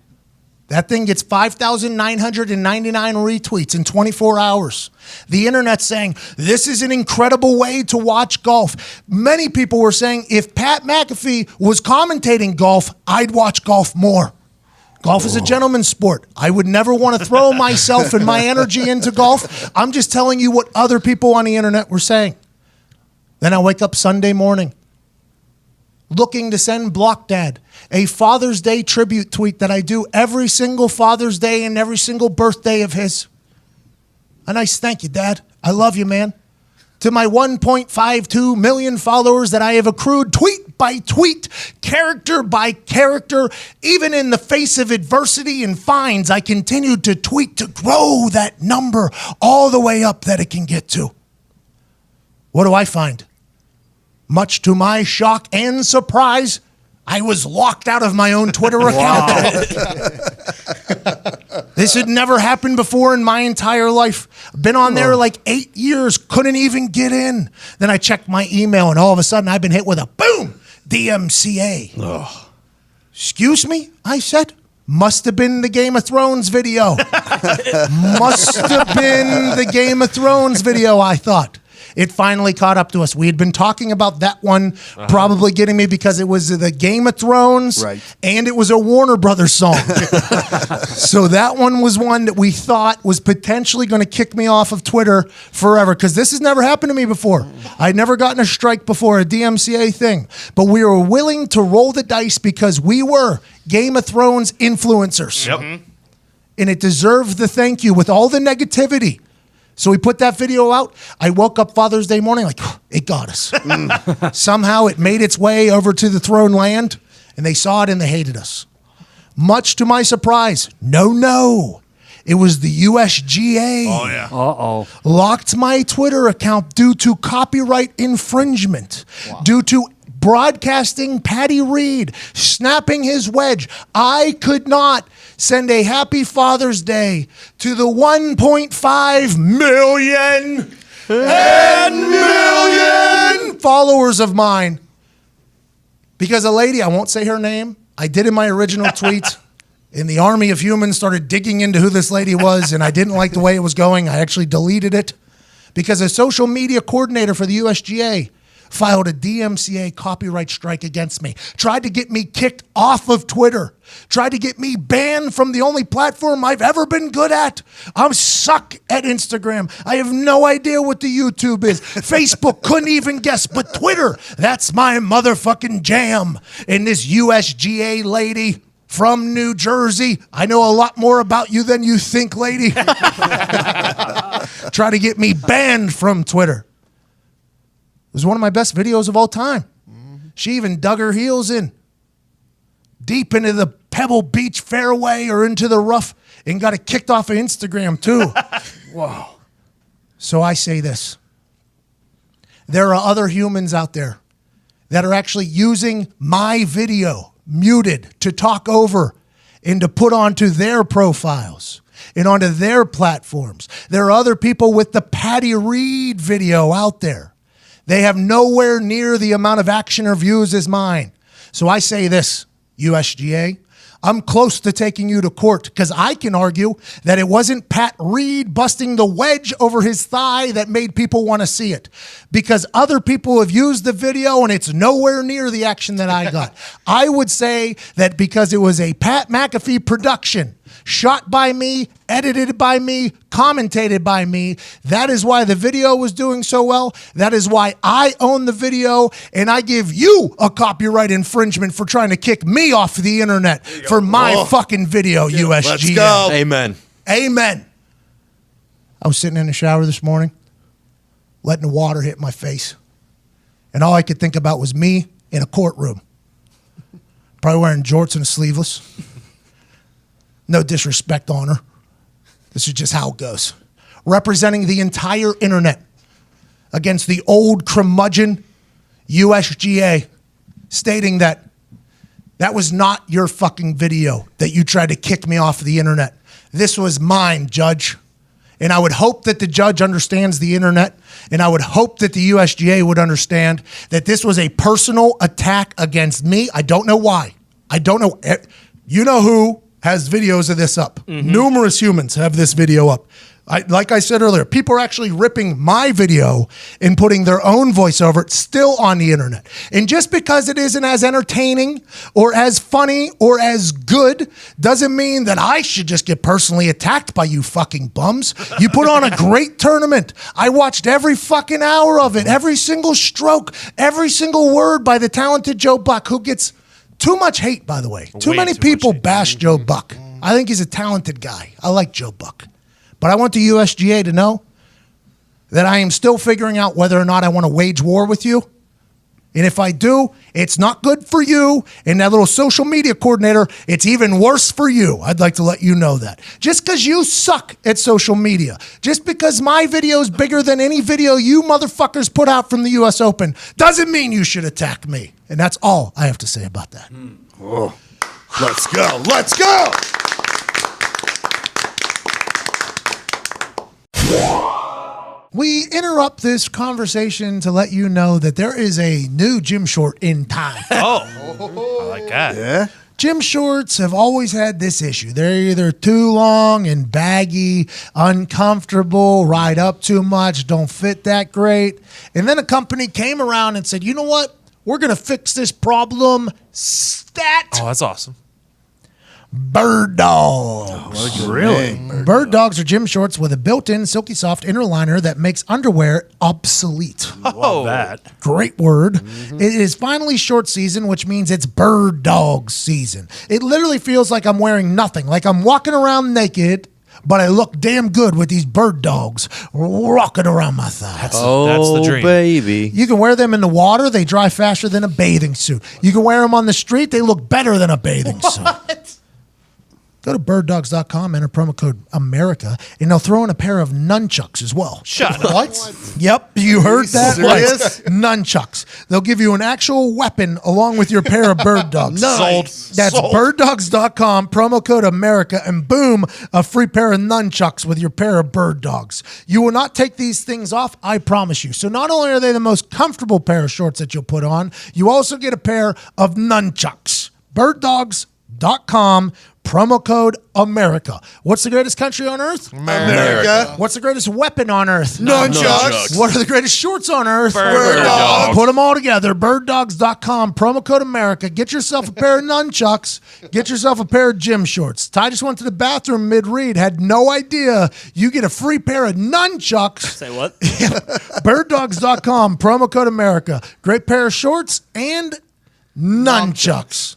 Speaker 1: That thing gets 5,999 retweets in 24 hours. The internet's saying, this is an incredible way to watch golf. Many people were saying, if Pat McAfee was commentating golf, I'd watch golf more. Golf is a gentleman's sport. I would never want to throw myself and my energy into golf. I'm just telling you what other people on the internet were saying. Then I wake up Sunday morning, looking to send Block Dad a Father's Day tribute tweet that I do every single Father's Day and every single birthday of his. A nice thank you, Dad. I love you, man. To my 1.52 million followers that I have accrued tweet by tweet, character by character, even in the face of adversity and fines, I continued to tweet to grow that number all the way up that it can get to. What do I find? Much to my shock and surprise, I was locked out of my own Twitter account. This had never happened before in my entire life. I've been on there like 8 years, couldn't even get in. Then I checked my email, and all of a sudden I've been hit with a boom, DMCA. Excuse me, I said. Must have been the Game of Thrones video. Must have been the Game of Thrones video, I thought. It finally caught up to us. We had been talking about that one probably getting me because it was the Game of Thrones and it was a Warner Brothers song. So that one was one that we thought was potentially going to kick me off of Twitter forever because this has never happened to me before. I'd never gotten a strike before, a DMCA thing. But we were willing to roll the dice because we were Game of Thrones influencers.
Speaker 4: Yep.
Speaker 1: And it deserved the thank you with all the negativity. So we put that video out. I woke up Father's Day morning like, it got us. Somehow it made its way over to the throne land, and they saw it and they hated us. Much to my surprise, no. It was the USGA.
Speaker 4: Oh, yeah.
Speaker 5: Uh-oh.
Speaker 1: Locked my Twitter account due to copyright infringement, due to broadcasting Patty Reed snapping his wedge. I could not send a happy Father's Day to the 1.5 million followers of mine because a lady, I won't say her name, I did in my original tweet, and the army of humans started digging into who this lady was, and I didn't like the way it was going. I actually deleted it because a social media coordinator for the USGA filed a DMCA copyright strike against me, tried to get me kicked off of Twitter, tried to get me banned from the only platform I've ever been good at. I'm suck at Instagram. I have no idea what the YouTube is. Facebook couldn't even guess, but Twitter, that's my motherfucking jam. And this USGA lady from New Jersey, I know a lot more about you than you think, lady. Try to get me banned from Twitter. It was one of my best videos of all time. She even dug her heels in deep into the Pebble Beach fairway or into the rough and got it kicked off of Instagram too. Wow. So I say this. There are other humans out there that are actually using my video muted to talk over and to put onto their profiles and onto their platforms. There are other people with the Patty Reed video out there. They have nowhere near the amount of action or views as mine. So I say this, USGA, I'm close to taking you to court because I can argue that it wasn't Pat Reed busting the wedge over his thigh that made people want to see it, because other people have used the video and it's nowhere near the action that I got. I would say that because it was a Pat McAfee production, shot by me, edited by me, commentated by me. That is why the video was doing so well. That is why I own the video, and I give you a copyright infringement for trying to kick me off the internet for my fucking video, USGA.
Speaker 3: Let's go.
Speaker 6: Amen.
Speaker 1: Amen. I was sitting in the shower this morning, letting the water hit my face, and all I could think about was me in a courtroom, probably wearing jorts and a sleeveless. No disrespect on her. This is just how it goes. Representing the entire internet against the old curmudgeon USGA, stating that that was not your fucking video that you tried to kick me off of the internet. This was mine, Judge. And I would hope that the judge understands the internet, and I would hope that the USGA would understand that this was a personal attack against me. I don't know why. I don't know. You know who has videos of this up. Numerous humans have this video up. Like I said earlier, people are actually ripping my video and putting their own voice over it still on the internet. And just because it isn't as entertaining or as funny or as good doesn't mean that I should just get personally attacked by you fucking bums. You put on a great tournament. I watched every fucking hour of it, every single stroke, every single word by the talented Joe Buck, who gets too much hate, by the way. Too many people bash Joe Buck. I think he's a talented guy. I like Joe Buck. But I want the USGA to know that I am still figuring out whether or not I want to wage war with you. And if I do, it's not good for you. And that little social media coordinator, it's even worse for you. I'd like to let you know that. Just because you suck at social media, just because my video is bigger than any video you motherfuckers put out from the US Open, doesn't mean you should attack me. And that's all I have to say about that.
Speaker 3: Oh, let's go. Let's go.
Speaker 1: We interrupt this conversation to let you know that there is a new gym short in time.
Speaker 4: Oh, I like that.
Speaker 3: Yeah.
Speaker 1: Gym shorts have always had this issue. They're either too long and baggy, uncomfortable, ride up too much, don't fit that great. And then a company came around and said, you know what? We're going to fix this problem. Stat.
Speaker 4: Oh, that's awesome.
Speaker 1: Bird Dogs.
Speaker 5: Really?
Speaker 1: Bird Dogs are gym shorts with a built-in silky soft inner liner that makes underwear obsolete.
Speaker 4: Oh,
Speaker 5: That.
Speaker 1: Great word. It is finally short season, which means it's bird dog season. It literally feels like I'm wearing nothing, like I'm walking around naked, but I look damn good with these bird dogs rocking around my thighs.
Speaker 4: that's the dream.
Speaker 6: Baby.
Speaker 1: You can wear them in the water. They dry faster than a bathing suit. You can wear them on the street. They look better than a bathing suit. Go to birddogs.com, enter promo code America, and they'll throw in a pair of nunchucks as well.
Speaker 4: Shut up.
Speaker 2: What?
Speaker 1: Yep, you heard that
Speaker 3: serious?
Speaker 1: right. Nunchucks. They'll give you an actual weapon along with your pair of bird dogs.
Speaker 4: Sold.
Speaker 1: That's
Speaker 4: Sold.
Speaker 1: birddogs.com, promo code America, and boom, a free pair of nunchucks with your pair of bird dogs. You will not take these things off, I promise you. So not only are they the most comfortable pair of shorts that you'll put on, you also get a pair of nunchucks. Birddogs.com, promo code America. What's the greatest country on earth?
Speaker 3: America.
Speaker 1: What's the greatest weapon on earth?
Speaker 3: Nunchucks.
Speaker 1: What are the greatest shorts on earth?
Speaker 4: Bird dogs.
Speaker 1: Put them all together. Birddogs.com, promo code America. Get yourself a pair of nunchucks. Get yourself a pair of gym shorts. Ty just went to the bathroom mid-read, had no idea. You get a free pair of nunchucks.
Speaker 7: Say what?
Speaker 1: Birddogs.com, promo code America. Great pair of shorts and nunchucks.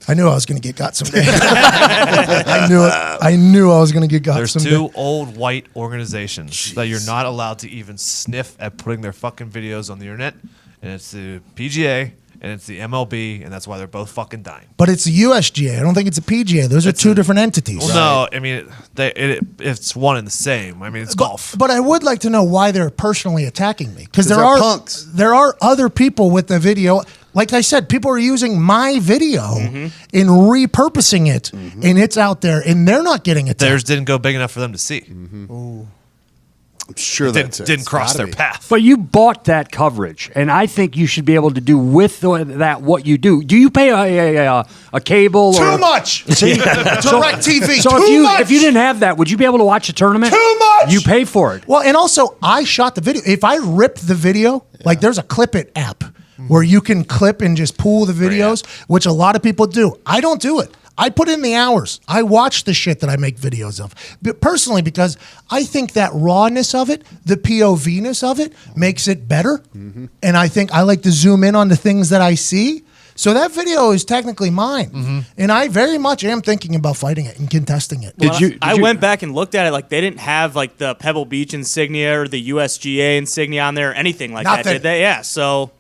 Speaker 1: I knew I was going to get got someday. I knew it. I knew I was going to get got
Speaker 4: There's
Speaker 1: someday.
Speaker 4: two old white organizations that you're not allowed to even sniff at putting their fucking videos on the internet, and it's the PGA and it's the MLB, and that's why they're both fucking dying.
Speaker 1: But it's the USGA. I don't think it's a PGA. Those are two different entities.
Speaker 4: Well, no, I mean it's one and the same. I mean it's golf.
Speaker 1: But I would like to know why they're personally attacking me, because there
Speaker 3: they're
Speaker 1: are
Speaker 3: punks.
Speaker 1: There are other people with the video. Like I said, people are using my video and repurposing it, and it's out there, and they're not getting it.
Speaker 4: Theirs didn't go big enough for them to see.
Speaker 3: I'm sure that's it.
Speaker 4: Didn't cross
Speaker 3: It's
Speaker 4: their
Speaker 3: gotta be.
Speaker 4: path.
Speaker 5: But you bought that coverage, and I think you should be able to do with that what you do. Do you pay a cable?
Speaker 1: Too
Speaker 5: or
Speaker 1: much.
Speaker 5: See?
Speaker 1: Direct TV.
Speaker 5: So
Speaker 1: too
Speaker 5: if you didn't have that, would you be able to watch a tournament?
Speaker 1: Too much.
Speaker 5: You pay for it.
Speaker 1: Well, and also I shot the video. If I ripped the video, like there's a Clip It app where you can clip and just pool the videos, which a lot of people do. I don't do it. I put in the hours. I watch the shit that I make videos of. But personally, because I think that rawness of it, the POV-ness of it, makes it better. And I think I like to zoom in on the things that I see. So that video is technically mine. And I very much am thinking about fighting it and contesting it.
Speaker 7: I went back and looked at it. Like they didn't have like the Pebble Beach insignia or the USGA insignia on there or anything like that,
Speaker 1: Nothing.
Speaker 7: did they? Yeah. So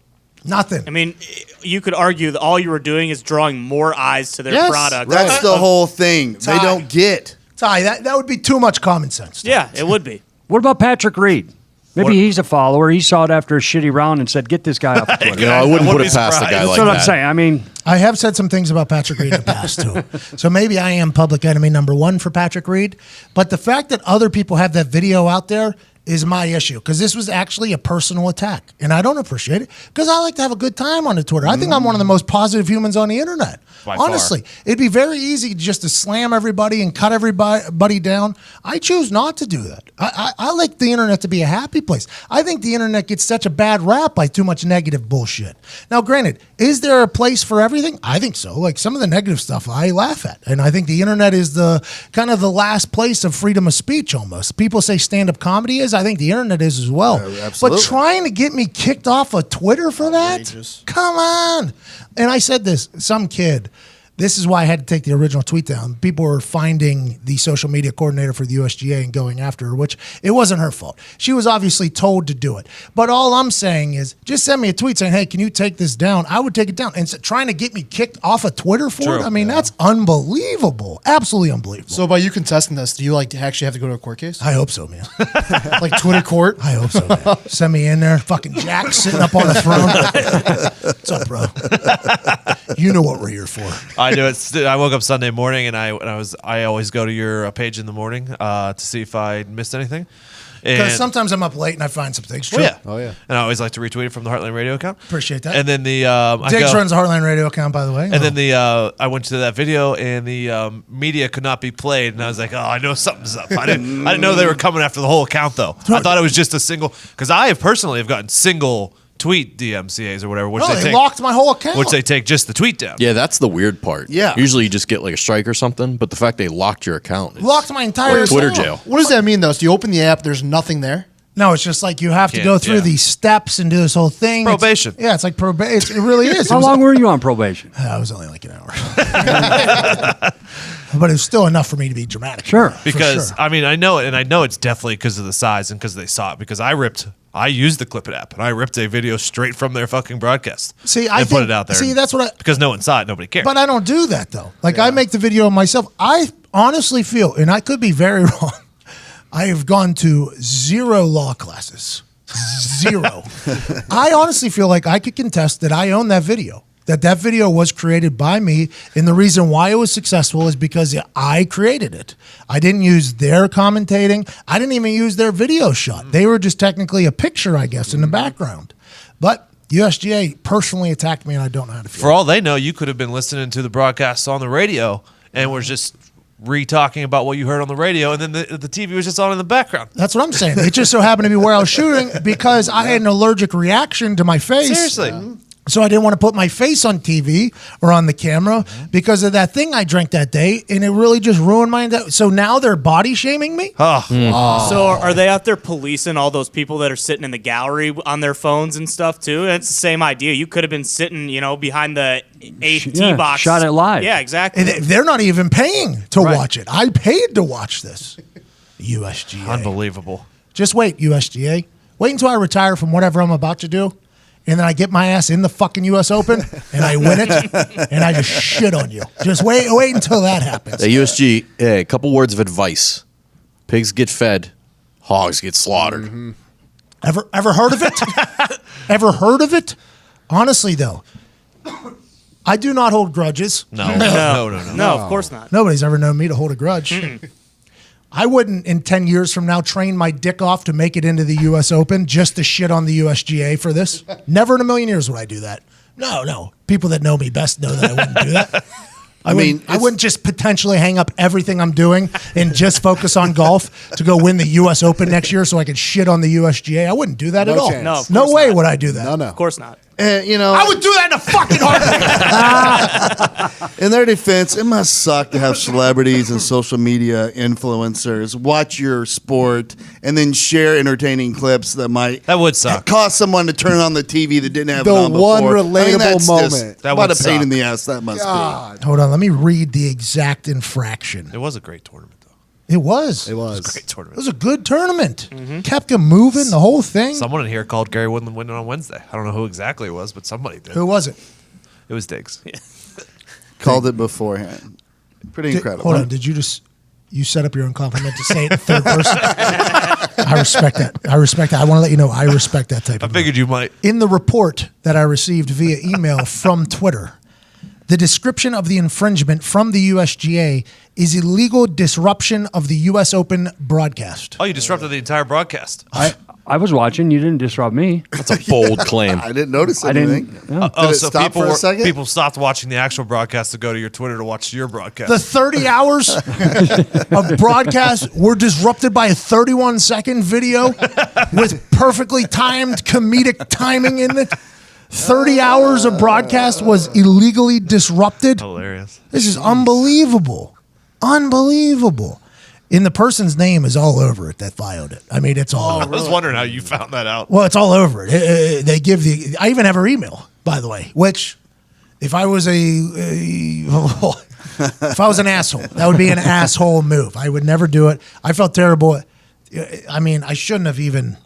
Speaker 1: Nothing.
Speaker 7: I mean, you could argue that all you were doing is drawing more eyes to their product.
Speaker 3: That's the whole thing. They don't get.
Speaker 1: Ty, that would be too much common sense. Ty.
Speaker 7: Yeah, it would be.
Speaker 5: What about Patrick Reed? Maybe he's a follower. He saw it after a shitty round and said, "Get this guy off the Twitter."
Speaker 6: You know, I wouldn't put it
Speaker 4: be
Speaker 6: past a guy
Speaker 4: surprised.
Speaker 6: like
Speaker 5: That's what
Speaker 6: that.
Speaker 5: I'm saying. I mean,
Speaker 1: I have said some things about Patrick Reed in the past, too. So maybe I am public enemy number one for Patrick Reed. But the fact that other people have that video out there is my issue, because this was actually a personal attack. And I don't appreciate it, because I like to have a good time on the Twitter. I think I'm one of the most positive humans on the internet.
Speaker 4: By far.
Speaker 1: Honestly, it'd be very easy just to slam everybody and cut everybody down. I choose not to do that. I like the internet to be a happy place. I think the internet gets such a bad rap by too much negative bullshit. Now, granted, is there a place for everything? I think so. Like some of the negative stuff I laugh at. And I think the internet is the kind of the last place of freedom of speech almost. People say stand-up comedy is. I think the internet is as well.
Speaker 3: absolutely.
Speaker 1: But trying to get me kicked off of Twitter for
Speaker 2: Outrageous.
Speaker 1: that? Come on. And I said this, some kid, this is why I had to take the original tweet down. People were finding the social media coordinator for the USGA and going after her, which it wasn't her fault. She was obviously told to do it. But all I'm saying is just send me a tweet saying, hey, can you take this down? I would take it down. And trying to get me kicked off of Twitter for it? I mean, that's unbelievable. Absolutely unbelievable.
Speaker 2: So by you contesting this, do you like to actually have to go to a court case?
Speaker 1: I hope so, man.
Speaker 2: Like Twitter court?
Speaker 1: I hope so, man. Send me in there. Fucking Jack sitting up on the throne. What's up, bro? You know what we're here for.
Speaker 4: I do it. I woke up Sunday morning, and I always go to your page in the morning to see if I missed anything.
Speaker 1: Because
Speaker 4: And-
Speaker 1: sometimes I'm up late and I find some things.
Speaker 4: Oh, yeah.
Speaker 3: Oh, yeah.
Speaker 4: And I always like to retweet it from the Heartland Radio account.
Speaker 1: Appreciate that.
Speaker 4: And then the
Speaker 1: Diggs runs the Heartland Radio account, by the way.
Speaker 4: And then I went to that video, and the media could not be played, and I was like, oh, I know something's up. I didn't know they were coming after the whole account though. I thought it was just a single, because I have personally have gotten single tweet DMCAs or whatever, which
Speaker 1: No,
Speaker 4: they
Speaker 1: they
Speaker 4: take,
Speaker 1: locked my whole account.
Speaker 4: which they take just the tweet down.
Speaker 6: Yeah, that's the weird part.
Speaker 3: Yeah.
Speaker 6: Usually you just get like a strike or something, but the fact they locked your account. Is,
Speaker 1: Locked my entire
Speaker 6: or Twitter
Speaker 1: account.
Speaker 6: jail.
Speaker 2: What does that mean, though? So you open the app, there's nothing there?
Speaker 1: No, it's just like you have to
Speaker 4: Can't-
Speaker 1: go through
Speaker 4: yeah.
Speaker 1: these steps and do this whole thing. It's-
Speaker 4: Probation.
Speaker 1: yeah, it's like probation. It really is.
Speaker 5: how long were you on probation?
Speaker 1: I was only like an hour. But it was still enough for me to be dramatic.
Speaker 5: Sure.
Speaker 1: For
Speaker 4: Because
Speaker 1: sure.
Speaker 4: I mean, I know it, and I know it's definitely because of the size and because they saw it. Because I ripped I used the Clip It app, and I ripped a video straight from their fucking broadcast.
Speaker 1: See,
Speaker 4: and put it out there.
Speaker 1: See, that's what I.
Speaker 4: Because no one saw it, nobody cared.
Speaker 1: But I don't do that though. Like I make the video myself. I honestly feel, and I could be very wrong, I have gone to 0 law classes. 0. I honestly feel like I could contest that I own that video. That video was created by me, and the reason why it was successful is because I created it. I didn't use their commentating. I didn't even use their video shot. They were just technically a picture, I guess, in the background. But USGA personally attacked me, and I don't know how to feel.
Speaker 4: For all they know, you could have been listening to the broadcast on the radio and was just re-talking about what you heard on the radio, and then the TV was just on in the background.
Speaker 1: That's what I'm saying. It just so happened to be where I was shooting because I had an allergic reaction to my face.
Speaker 4: Seriously.
Speaker 1: So I didn't want to put my face on TV or on the camera because of that thing I drank that day, and it really just ruined my. So now they're body shaming me.
Speaker 7: So are they out there policing all those people that are sitting in the gallery on their phones and stuff too? It's the same idea. You could have been sitting, behind the eighth tee box,
Speaker 5: shot it live.
Speaker 7: Yeah, exactly.
Speaker 1: And they're not even paying to watch it. I paid to watch this. USGA,
Speaker 4: Unbelievable.
Speaker 1: Just wait, USGA. Wait until I retire from whatever I'm about to do. And then I get my ass in the fucking U.S. Open, and I win it, and I just shit on you. Just wait until that happens.
Speaker 6: The USG, a couple words of advice. Pigs get fed, hogs get slaughtered.
Speaker 1: Ever heard of it? Ever heard of it? Honestly, though, I do not hold grudges.
Speaker 4: No,
Speaker 7: No, of course not.
Speaker 1: Nobody's ever known me to hold a grudge. I wouldn't, in 10 years from now, train my dick off to make it into the U.S. Open just to shit on the USGA for this. Never in a million years would I do that. No. People that know me best know that I wouldn't do that. I wouldn't just potentially hang up everything I'm doing and just focus on golf to go win the U.S. Open next year so I could shit on the USGA. I wouldn't do that at all.
Speaker 8: chance.
Speaker 7: No, of
Speaker 1: No
Speaker 7: course
Speaker 1: way
Speaker 7: not.
Speaker 1: would I do that.
Speaker 8: No.
Speaker 7: Of course not.
Speaker 1: I would do that in a fucking heartbeat.
Speaker 3: In their defense, it must suck to have celebrities and social media influencers watch your sport and then share entertaining clips that might
Speaker 4: That would suck.
Speaker 3: cause someone to turn on the TV that didn't have
Speaker 8: The
Speaker 3: it on before.
Speaker 8: one relatable
Speaker 3: that's
Speaker 8: moment.
Speaker 3: Just,
Speaker 4: That
Speaker 3: what
Speaker 4: would
Speaker 3: a pain
Speaker 4: suck.
Speaker 3: in the ass that must
Speaker 8: God.
Speaker 1: Hold on, let me read the exact infraction.
Speaker 4: It was a great tournament, though.
Speaker 1: It was.
Speaker 8: It was.
Speaker 4: Great
Speaker 1: It
Speaker 4: tournament.
Speaker 1: was a good tournament. Kept him moving, the whole thing.
Speaker 4: Someone in here called Gary Woodland winning on Wednesday. I don't know who exactly it was, but somebody did.
Speaker 1: Who was it?
Speaker 4: It was Diggs.
Speaker 3: be. Called it beforehand. Pretty incredible.
Speaker 1: Hold on, did you set up your own compliment to say it in third person? I respect that. I want to let you know I respect that type
Speaker 4: I
Speaker 1: of
Speaker 4: figured you might.
Speaker 1: In the report that I received via email from Twitter, the description of the infringement from the USGA is illegal disruption of the U.S. Open broadcast.
Speaker 4: Oh, you disrupted the entire broadcast.
Speaker 5: I was watching. You didn't disrupt me.
Speaker 6: That's a bold claim.
Speaker 3: I didn't notice
Speaker 5: I
Speaker 3: anything.
Speaker 5: didn't. No.
Speaker 3: Did it stop for a second?
Speaker 4: People stopped watching the actual broadcast to go to your Twitter to watch your broadcast.
Speaker 1: The 30 hours of broadcast were disrupted by a 31-second video with perfectly timed comedic timing in it. 30 hours of broadcast was illegally disrupted.
Speaker 4: Hilarious.
Speaker 1: This is unbelievable. Unbelievable. And the person's name is all over it that filed it. I mean, it's all
Speaker 4: I
Speaker 1: over.
Speaker 4: was wondering how you found that out.
Speaker 1: Well, it's all over it. They give I even have her email, by the way, which if I was if I was an asshole, that would be an asshole move. I would never do it. I felt terrible. I mean, I shouldn't have even.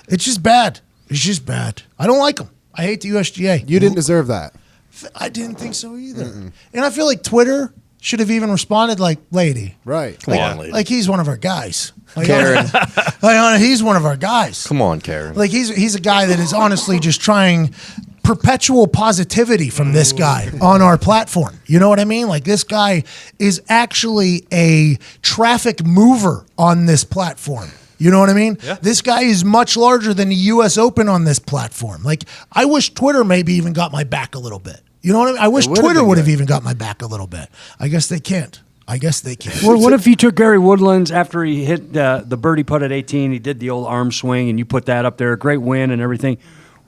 Speaker 1: It's just bad. It's just bad. I don't like them. I hate the USGA.
Speaker 8: You didn't deserve that.
Speaker 1: I didn't think so either. And I feel like Twitter should have even responded like, lady.
Speaker 8: Right.
Speaker 6: Come on, lady.
Speaker 1: Like he's one of our guys. Like,
Speaker 6: Karen.
Speaker 1: he's one of our guys.
Speaker 6: Come on, Karen.
Speaker 1: Like he's a guy that is honestly just trying perpetual positivity from this guy on our platform. You know what I mean? Like this guy is actually a traffic mover on this platform. You know what I mean?
Speaker 4: Yeah.
Speaker 1: This guy is much larger than the U.S. Open on this platform. Like, I wish Twitter maybe even got my back a little bit. You know what I mean? I wish
Speaker 3: would've
Speaker 1: Twitter
Speaker 3: been
Speaker 1: would have
Speaker 3: good.
Speaker 1: even got my back a little bit. I guess they can't.
Speaker 5: Well, what if you took Gary Woodland's after he hit the birdie putt at 18, he did the old arm swing, and you put that up there, a great win and everything.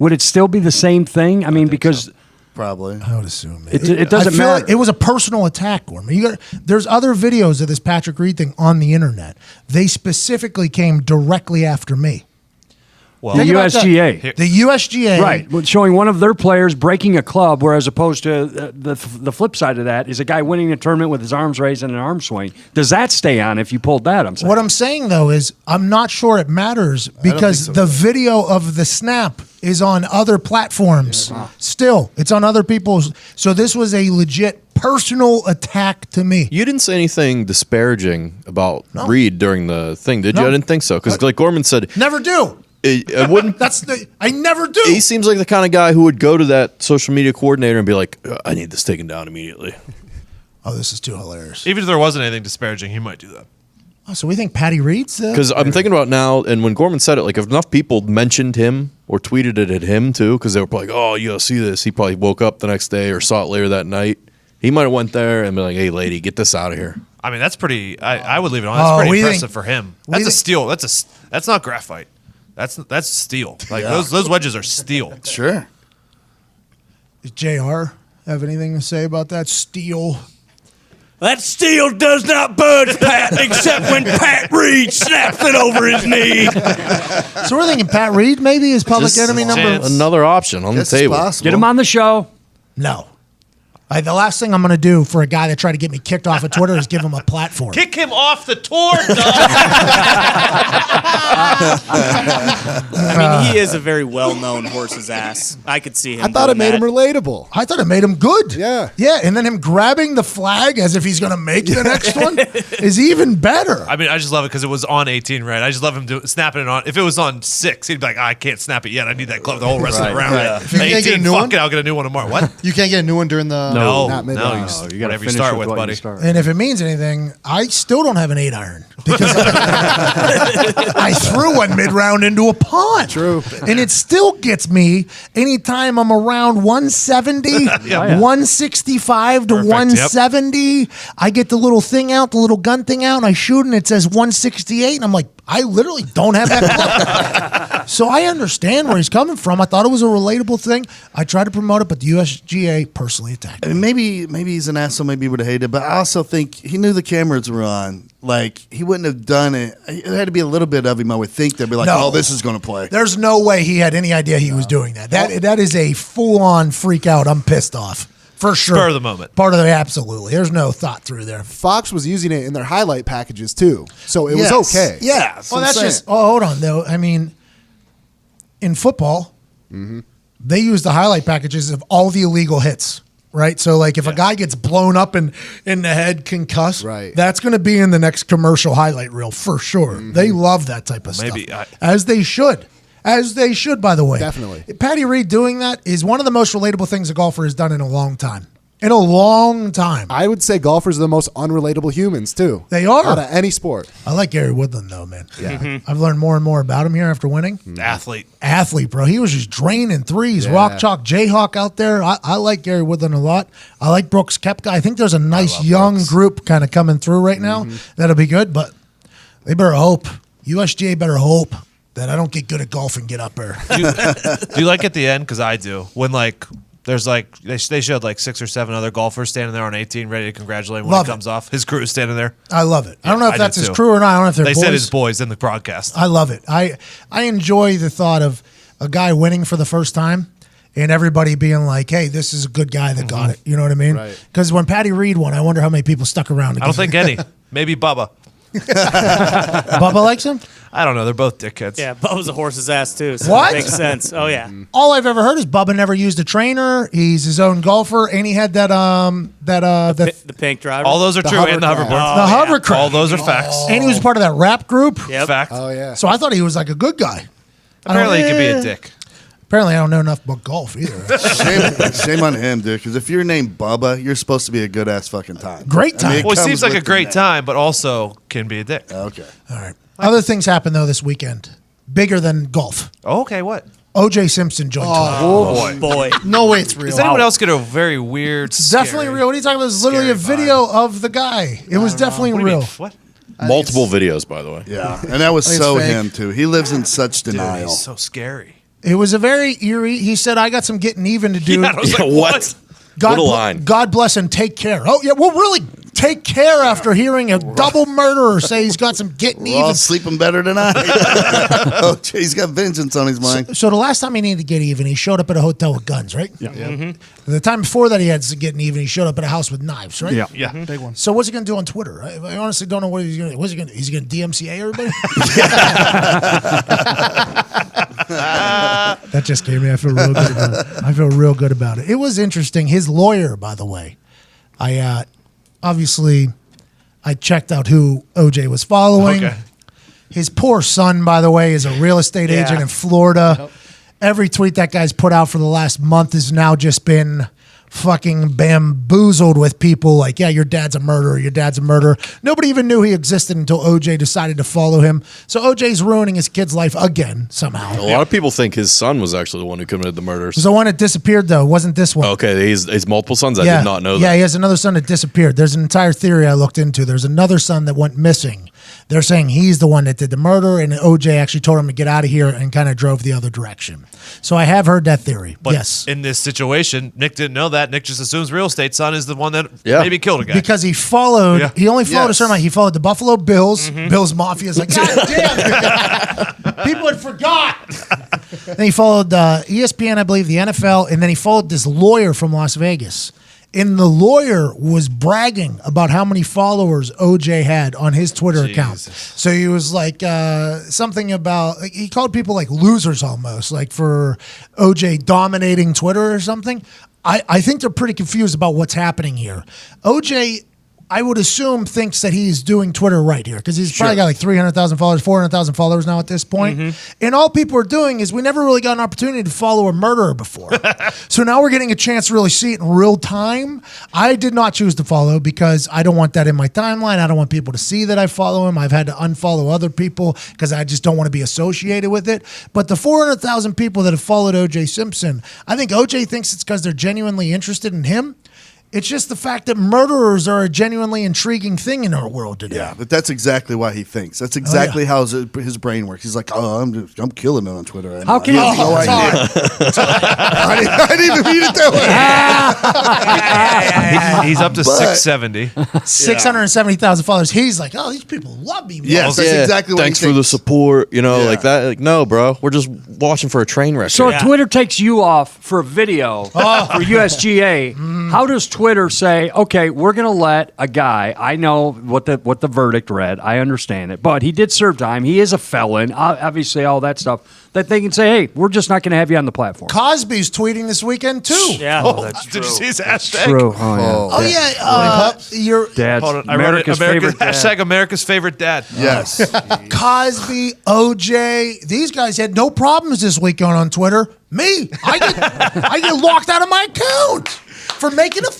Speaker 5: Would it still be the same thing? I mean, because
Speaker 3: Probably.
Speaker 1: I would assume
Speaker 5: It doesn't
Speaker 1: I feel
Speaker 5: matter.
Speaker 1: Like it was a personal attack, Gorman. There's other videos of this Patrick Reed thing on the internet. They specifically came directly after me.
Speaker 4: Well,
Speaker 5: The
Speaker 1: Think about that.
Speaker 5: USGA.
Speaker 1: The USGA.
Speaker 5: Right, with showing one of their players breaking a club, whereas opposed to the flip side of that is a guy winning a tournament with his arms raised and an arm swing. Does that stay on if you pulled that? I'm saying.
Speaker 1: What I'm saying, though, is I'm not sure it matters because the video of the snap is on other platforms. Still, it's on other people's. So this was a legit personal attack to me.
Speaker 6: You didn't say anything disparaging about Reed during the thing, did you?
Speaker 1: No.
Speaker 6: I didn't think so. Because like Gorman said,
Speaker 1: Never do.
Speaker 6: it wouldn't.
Speaker 1: I never do.
Speaker 6: He seems like the kind of guy who would go to that social media coordinator and be like, I need this taken down immediately.
Speaker 1: Oh, this is too hilarious.
Speaker 4: even if there wasn't anything disparaging, he might do that.
Speaker 1: Oh, so we think Patty Reed's
Speaker 6: Because I'm thinking about now, and when Gorman said it, like if enough people mentioned him or tweeted it at him too, because they were probably like, oh, you gotta see this. He probably woke up the next day or saw it later that night. He might have went there and been like, hey, lady, get this out of here.
Speaker 4: I mean, that's pretty. I would leave it on. That's pretty
Speaker 1: we think-
Speaker 4: impressive for him. That's a steal. That's not graphite. That's steel. Like those wedges are steel.
Speaker 3: Sure.
Speaker 1: Does JR have anything to say about that? Steel.
Speaker 7: That steel does not budge, Pat, except when Pat Reed snaps it over his knee.
Speaker 1: So we're thinking Pat Reed maybe is public
Speaker 6: Just
Speaker 1: enemy number.
Speaker 4: chance.
Speaker 6: Another option on
Speaker 3: Guess
Speaker 6: the
Speaker 3: it's
Speaker 6: table.
Speaker 3: possible.
Speaker 5: Get him on the show.
Speaker 1: No. The last thing I'm going to do for a guy that tried to get me kicked off of Twitter is give him a platform.
Speaker 4: Kick him off the tour, dog.
Speaker 7: I mean, he is a very well-known horse's ass. I could see him.
Speaker 8: I thought it
Speaker 7: doing
Speaker 8: made him
Speaker 7: that.
Speaker 8: relatable.
Speaker 1: I thought it made him good.
Speaker 8: Yeah.
Speaker 1: Yeah, and then him grabbing the flag as if he's going to make the next one is even better.
Speaker 4: I mean, I just love it because it was on 18, right? I just love him snapping it on. If it was on 6, he'd be like, I can't snap it yet. I need that glove the whole rest of the round.
Speaker 2: Right. If you can't get a
Speaker 4: 18,
Speaker 2: new
Speaker 4: fuck
Speaker 2: one-
Speaker 4: it, I'll get a new one tomorrow. What?
Speaker 2: You can't get a new one during the.
Speaker 4: No,
Speaker 8: not mid-round.
Speaker 4: no,
Speaker 8: No,
Speaker 5: You got to
Speaker 4: whatever you
Speaker 5: finish
Speaker 4: start
Speaker 5: with
Speaker 4: with,
Speaker 5: what
Speaker 4: buddy.
Speaker 5: you start.
Speaker 1: And if it means anything, I still don't have an 8-iron because I threw one mid-round into a pond.
Speaker 8: True.
Speaker 1: And it still gets me anytime I'm around 170, 165 to
Speaker 4: Perfect, yep.
Speaker 1: 170. I get the little thing out, the little gun thing out, and I shoot, and it says 168. And I'm like, I literally don't have that club. So I understand where he's coming from. I thought it was a relatable thing. I tried to promote it, but the USGA personally attacked
Speaker 3: I
Speaker 1: me.
Speaker 3: mean, maybe he's an asshole. Maybe he would have hated it, but I also think he knew the cameras were on. Like he wouldn't have done it. It had to be a little bit of him. I would think they'd be like,
Speaker 1: No.
Speaker 3: "Oh, this is going to play."
Speaker 1: There's no way he had any idea he was doing that. That is a full-on freak out. I'm pissed off. For sure.
Speaker 4: Spur of the moment.
Speaker 1: Part of the absolutely. There's no thought through there.
Speaker 8: Fox was using it in their highlight packages too, so it was
Speaker 3: Yes.
Speaker 8: okay.
Speaker 3: Yeah.
Speaker 1: Well, that's just. Oh, hold on though. I mean, in football, they use the highlight packages of all the illegal hits. Right, so like if a guy gets blown up in the head, concussed,
Speaker 8: Right.
Speaker 1: that's going to be in the next commercial highlight reel for sure. They love that type of
Speaker 4: Maybe
Speaker 1: stuff, as they should. As they should, by the way.
Speaker 8: Definitely.
Speaker 1: Patty Reed doing that is one of the most relatable things a golfer has done in a long time. In a long time.
Speaker 8: I would say golfers are the most unrelatable humans too.
Speaker 1: They are.
Speaker 8: out of any sport.
Speaker 1: I like Gary Woodland, though, man. Yeah. I've learned more and more about him here after winning.
Speaker 4: Athlete.
Speaker 1: Athlete, bro. He was just draining threes.
Speaker 8: Yeah.
Speaker 1: Rock Chalk Jayhawk out there. I like Gary Woodland a lot. I like Brooks Koepka. I think there's a nice young group kind of coming through right now. That'll be good, but they better hope. USGA better hope that I don't get good at golf and get up there.
Speaker 4: Do you like at the end? Because I do. When there's they showed 6 or 7 other golfers standing there on 18 ready to congratulate him when
Speaker 1: Love
Speaker 4: he
Speaker 1: it.
Speaker 4: comes off. His crew is standing there.
Speaker 1: I love it. I don't know if
Speaker 4: I
Speaker 1: that's
Speaker 4: do
Speaker 1: his
Speaker 4: too.
Speaker 1: crew or not. I don't know if they're
Speaker 4: They
Speaker 1: boys.
Speaker 4: said his boys in the broadcast.
Speaker 1: I love it. I enjoy the thought of a guy winning for the first time and everybody being like, hey, this is a good guy that got it. You know what I mean?
Speaker 8: Right.
Speaker 1: Because when Patty Reed won, I wonder how many people stuck around.
Speaker 4: I don't think any. Maybe Bubba.
Speaker 1: Bubba likes him.
Speaker 4: I don't know. They're both dickheads.
Speaker 7: Yeah, Bubba's a horse's ass too. So
Speaker 1: What?
Speaker 7: It makes sense. Oh yeah.
Speaker 1: All I've ever heard is Bubba never used a trainer. He's his own golfer, and he had
Speaker 7: The pink driver.
Speaker 4: All those are true. And the
Speaker 8: hovercraft.
Speaker 4: hoverboard.
Speaker 1: the hovercraft.
Speaker 4: All those are facts.
Speaker 1: And he was part of that rap group.
Speaker 7: Yep.
Speaker 4: Fact.
Speaker 8: Oh yeah.
Speaker 1: So I thought he was like a good guy.
Speaker 4: Apparently, he could be a dick.
Speaker 1: Apparently, I don't know enough about golf either.
Speaker 3: Shame on him, dude. Because if you're named Bubba, you're supposed to be a good ass fucking time.
Speaker 1: Great time.
Speaker 3: it
Speaker 4: Well, he
Speaker 3: comes
Speaker 4: seems like
Speaker 3: with
Speaker 4: a
Speaker 3: the
Speaker 4: great
Speaker 3: name.
Speaker 4: time, but also can be a dick.
Speaker 3: Okay.
Speaker 1: All right. Other things happened though this weekend, bigger than golf.
Speaker 4: Oh, okay, what?
Speaker 1: O.J. Simpson joined Twitter.
Speaker 7: Oh boy.
Speaker 2: No way it's real.
Speaker 4: Does anyone else get a very weird,
Speaker 1: It's definitely real. What are you talking about? It's literally a
Speaker 4: scary
Speaker 1: video of the guy. It was definitely
Speaker 4: What do you
Speaker 1: real.
Speaker 4: mean? What?
Speaker 6: Multiple videos, by the way.
Speaker 3: Yeah, and that was
Speaker 2: I think it's
Speaker 3: so
Speaker 2: fake.
Speaker 3: him too. He lives in such
Speaker 4: Dude,
Speaker 3: denial.
Speaker 4: he's so scary.
Speaker 1: It was a very eerie. He said, "I got some getting even to do."
Speaker 4: Yeah, I was like,
Speaker 6: What?
Speaker 1: God,
Speaker 6: What a line.
Speaker 1: God bless and take care. Oh yeah, well, really, take care after hearing a double murderer say he's got some getting
Speaker 3: We're all
Speaker 1: even.
Speaker 3: sleeping better tonight. He's got vengeance on his mind.
Speaker 1: So the last time he needed to get even, he showed up at a hotel with guns, right?
Speaker 5: Yeah.
Speaker 1: The time before that he had to get even, he showed up at a house with knives, right?
Speaker 5: Yeah.
Speaker 4: Yeah.
Speaker 2: Big one.
Speaker 1: So what's he going to do on Twitter? I honestly don't know what he's going to do. What's he going to do? He's going to DMCA everybody? That just gave me. I feel real good about it. I feel real good about it. It was interesting. His lawyer, by the way, obviously I checked out who OJ was following.
Speaker 4: Okay.
Speaker 1: His poor son, by the way, is a real estate agent in Florida. Every tweet that guy's put out for the last month has now just been fucking bamboozled with people like, yeah, your dad's a murderer, your dad's a murderer. Nobody even knew he existed until OJ decided to follow him. So OJ's ruining his kid's life again somehow.
Speaker 6: A lot of people think his son was actually the one who committed the murders.
Speaker 1: There's the one that disappeared, though. It wasn't this one.
Speaker 6: Okay, he's multiple sons. I did not know that.
Speaker 1: Yeah, he has another son that disappeared. There's an entire theory I looked into. There's another son that went missing. They're saying he's the one that did the murder, and OJ actually told him to get out of here and kind of drove the other direction. So I have heard that theory.
Speaker 4: But
Speaker 1: yes.
Speaker 4: in this situation, Nick didn't know that. Nick just assumes real estate son is the one that
Speaker 6: Yeah.
Speaker 4: maybe killed a guy.
Speaker 1: Because he followed,
Speaker 4: Yeah.
Speaker 1: he only followed a certain amount. He followed the Buffalo Bills.
Speaker 4: Mm-hmm.
Speaker 1: Bills Mafia is like, God damn, people had forgot. Then he followed ESPN, I believe, the NFL, and then he followed this lawyer from Las Vegas. And the lawyer was bragging about how many followers OJ had on his Twitter account. So he was like something about, like, he called people like losers almost, like for OJ dominating Twitter or something. I think they're pretty confused about what's happening here. OJ, I would assume, thinks that he's doing Twitter right here because he's probably got like 300,000 followers, 400,000 followers now at this point. And all people are doing is we never really got an opportunity to follow a murderer before. So now we're getting a chance to really see it in real time. I did not choose to follow because I don't want that in my timeline. I don't want people to see that I follow him. I've had to unfollow other people because I just don't want to be associated with it. But the 400,000 people that have followed OJ Simpson, I think OJ thinks it's because they're genuinely interested in him. It's just the fact that murderers are a genuinely intriguing thing in our world today.
Speaker 3: Yeah, but that's exactly why he thinks. That's exactly how his brain works. He's like, oh, I'm killing it on Twitter.
Speaker 5: How can you?
Speaker 3: No idea. I didn't even mean it that way.
Speaker 4: He's up to 670.
Speaker 1: 670,000 followers. He's like, oh, these people love me.
Speaker 3: Yes, that's exactly what
Speaker 6: Thanks
Speaker 3: he
Speaker 6: for the
Speaker 3: thinks.
Speaker 6: support. You know,
Speaker 3: Yeah.
Speaker 6: like that. Like, no, bro, we're just watching for a train wreck.
Speaker 5: So
Speaker 6: here.
Speaker 5: if Twitter takes you off for a video for USGA, how does Twitter say, okay, we're going to let a guy, I know what the verdict read, I understand it, but he did serve time, he is a felon, obviously all that stuff, that they can say, hey, we're just not going to have you on the platform.
Speaker 1: Cosby's tweeting this weekend, too.
Speaker 7: Yeah.
Speaker 4: Did you see his hashtag?
Speaker 5: True. Oh,
Speaker 1: Oh, yeah. Your
Speaker 5: Dad's
Speaker 4: Hold on. I wrote it.
Speaker 5: America's favorite dad.
Speaker 4: Hashtag America's favorite dad.
Speaker 3: Yes.
Speaker 1: Cosby, OJ, these guys had no problems this weekend on Twitter. Me, I get locked out of my account for making it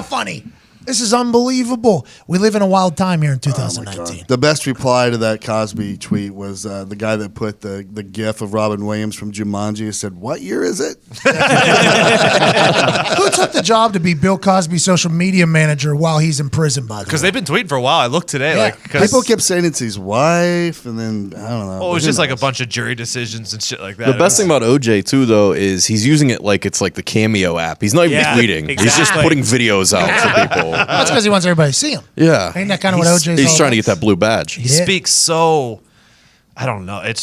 Speaker 1: funny. This is unbelievable. We live in a wild time here in 2019.
Speaker 3: The best reply to that Cosby tweet was the guy that put the gif of Robin Williams from Jumanji. Said, "What year is it?"
Speaker 1: Who took the job to be Bill Cosby's social media manager while he's in prison, by the way?
Speaker 4: Because they've been tweeting for a while. I looked today.
Speaker 1: Yeah.
Speaker 4: Like, 'cause-
Speaker 3: People kept saying it's his wife, and then I don't know.
Speaker 4: well, it was
Speaker 3: Who
Speaker 4: just like a
Speaker 3: knows?
Speaker 4: bunch of jury decisions and shit like that.
Speaker 6: The best thing about OJ too, though, is he's using it like it's like the Cameo app. He's not even
Speaker 7: Yeah,
Speaker 6: tweeting. He's just
Speaker 7: exactly.
Speaker 6: putting videos out for people.
Speaker 1: That's because he wants everybody to see him.
Speaker 6: Yeah,
Speaker 1: Ain't that kind of what OJ's
Speaker 6: He's
Speaker 1: all
Speaker 6: trying to
Speaker 1: about?
Speaker 6: get that blue badge.
Speaker 4: he speaks so. I don't know. It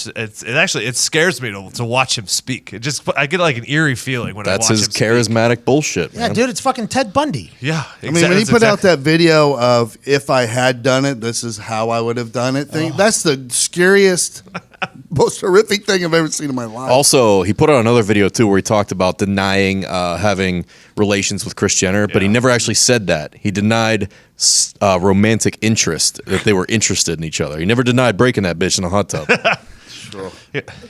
Speaker 4: scares me to watch him speak. I get like an eerie feeling when
Speaker 6: That's
Speaker 4: I watch
Speaker 6: his
Speaker 4: him speak.
Speaker 6: charismatic bullshit,
Speaker 1: Yeah,
Speaker 6: man.
Speaker 1: dude, it's fucking Ted Bundy.
Speaker 4: Yeah,
Speaker 3: I mean, when he put out that video of "if I had done it, this is how I would have done it" thing, that's the scariest, most horrific thing I've ever seen in my life.
Speaker 6: Also, he put out another video too where he talked about denying having relations with Kris Jenner, but he never actually said that. He denied romantic interest, that they were interested in each other. He never denied breaking that bitch in a hot tub.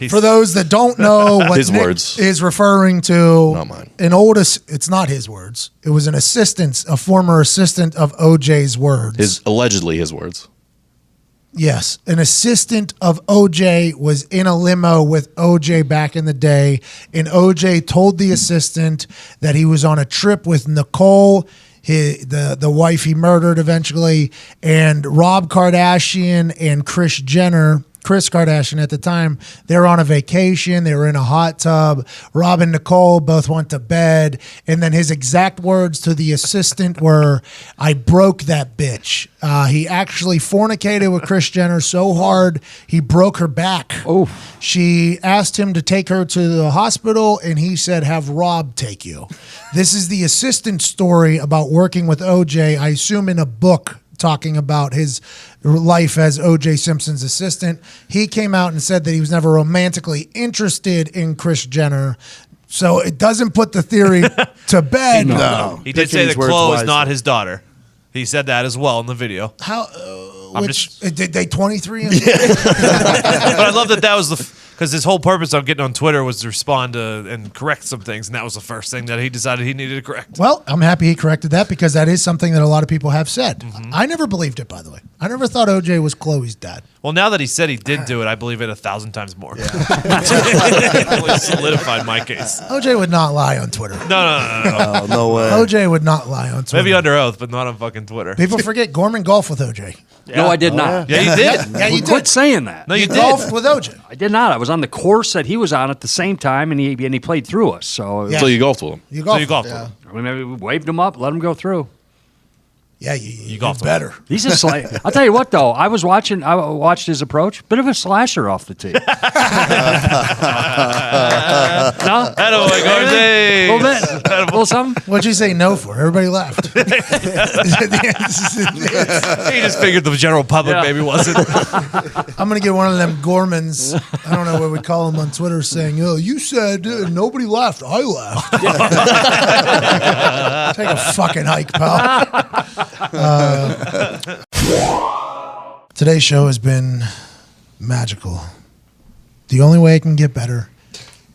Speaker 1: For those that don't know what
Speaker 6: His
Speaker 1: Nick
Speaker 6: words.
Speaker 1: is referring to,
Speaker 6: Not mine.
Speaker 1: it's not his words. It was a former assistant of OJ's words.
Speaker 6: Allegedly his words.
Speaker 1: Yes, an assistant of OJ was in a limo with OJ back in the day, and OJ told the assistant that he was on a trip with Nicole, the wife he murdered eventually, and Rob Kardashian and Kris Jenner, Kris Kardashian at the time. They were on a vacation. They were in a hot tub. Rob and Nicole both went to bed. And then his exact words to the assistant were, "I broke that bitch." He actually fornicated with Kris Jenner so hard, he broke her back.
Speaker 5: Oh.
Speaker 1: She asked him to take her to the hospital, and he said, "Have Rob take you." This is the assistant story about working with OJ, I assume in a book talking about his life as O.J. Simpson's assistant. He came out and said that he was never romantically interested in Kris Jenner. So it doesn't put the theory to bed.
Speaker 3: No.
Speaker 4: He did
Speaker 3: Picking
Speaker 4: say
Speaker 3: his
Speaker 4: that
Speaker 3: words
Speaker 4: Chloe is
Speaker 3: wisely.
Speaker 4: not his daughter. He said that as well in the video.
Speaker 1: How?
Speaker 4: I'm
Speaker 1: Which, did they 23?
Speaker 4: But I love that was because his whole purpose of getting on Twitter was to respond to and correct some things, and that was the first thing that he decided he needed to correct.
Speaker 1: Well, I'm happy he corrected that because that is something that a lot of people have said. I never believed it, by the way. I never thought OJ was Chloe's dad.
Speaker 4: Well, now that he said he did do it, I believe it 1,000 times more. Really solidified my case.
Speaker 1: OJ would not lie on Twitter.
Speaker 4: No.
Speaker 3: Oh, no way.
Speaker 1: OJ would not lie on Twitter.
Speaker 4: Maybe under oath, but not on fucking Twitter.
Speaker 1: People forget Gorman golfed with OJ.
Speaker 5: No, I did not.
Speaker 4: Yeah, you did.
Speaker 1: Yeah, you
Speaker 5: Quit
Speaker 1: did.
Speaker 5: saying that.
Speaker 4: No, you did.
Speaker 1: Golfed with OJ.
Speaker 5: I did not. I was on the course that he was on at the same time, and he played through us. So
Speaker 1: Yeah.
Speaker 6: So you golfed with him.
Speaker 1: You
Speaker 4: So
Speaker 1: golfed.
Speaker 4: you golfed
Speaker 1: with
Speaker 4: with him.
Speaker 5: I mean, maybe we waved him up, let him go through.
Speaker 1: Yeah, you
Speaker 4: golfed with
Speaker 1: better.
Speaker 5: He's a I'll tell you what, though. I watched his approach. Bit of a slasher off the tee. No?
Speaker 4: Hello,
Speaker 5: A little bit. A little something.
Speaker 1: What'd you say no for? Everybody laughed.
Speaker 4: He just figured the general public
Speaker 5: Yeah.
Speaker 4: maybe wasn't.
Speaker 1: I'm going to get one of them Gormans, I don't know what we call them on Twitter, saying, "Oh, you said nobody laughed. I laughed." Take a fucking hike, pal. Today's show has been magical. The only way it can get better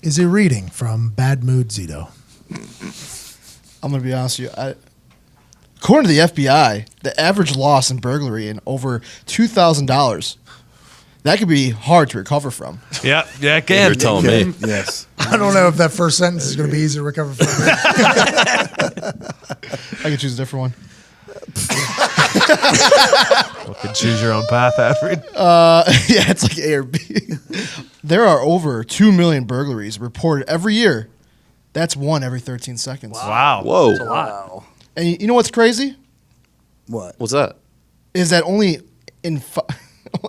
Speaker 1: is a reading from Bad Mood Zito.
Speaker 2: I'm going to be honest with you. According to the FBI, the average loss in burglary in over $2,000. That could be hard to recover from.
Speaker 4: Yeah, it
Speaker 6: You're
Speaker 4: can.
Speaker 6: telling me.
Speaker 3: Yes.
Speaker 1: I don't know if that first sentence is going to be easy to recover from.
Speaker 2: I could choose a different one.
Speaker 4: You can choose your own path, Alfred.
Speaker 2: Yeah, it's like A or B. There are over 2 million burglaries reported every year. That's one every 13 seconds.
Speaker 4: Wow.
Speaker 6: Whoa.
Speaker 5: A lot.
Speaker 2: And you know what's crazy?
Speaker 3: What?
Speaker 6: What's that?
Speaker 2: Is that only in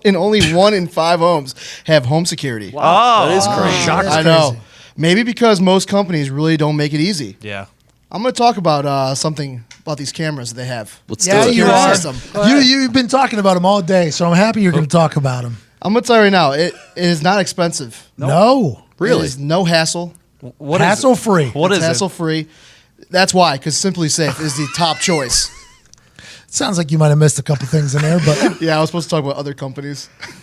Speaker 2: only 1 in 5 homes have home security.
Speaker 4: Oh,
Speaker 6: That is crazy.
Speaker 5: Shocking.
Speaker 2: I know. Maybe because most companies really don't make it easy.
Speaker 4: Yeah.
Speaker 2: I'm going to talk about something about these cameras that they have.
Speaker 6: Let's
Speaker 1: Yeah,
Speaker 6: do it.
Speaker 1: you
Speaker 2: Security
Speaker 1: are.
Speaker 2: system.
Speaker 1: You've been talking about them all day, so I'm happy you're going to talk about them.
Speaker 2: I'm going to tell you right now, it is not expensive.
Speaker 1: No.
Speaker 2: It is no hassle.
Speaker 4: What is
Speaker 1: Hassle
Speaker 4: it?
Speaker 1: free.
Speaker 4: What
Speaker 2: It's
Speaker 4: is
Speaker 2: hassle free. That's why, because Simply Safe is the top choice.
Speaker 1: Sounds like you might have missed a couple things in there, but
Speaker 2: Yeah, I was supposed to talk about other companies.
Speaker 4: it?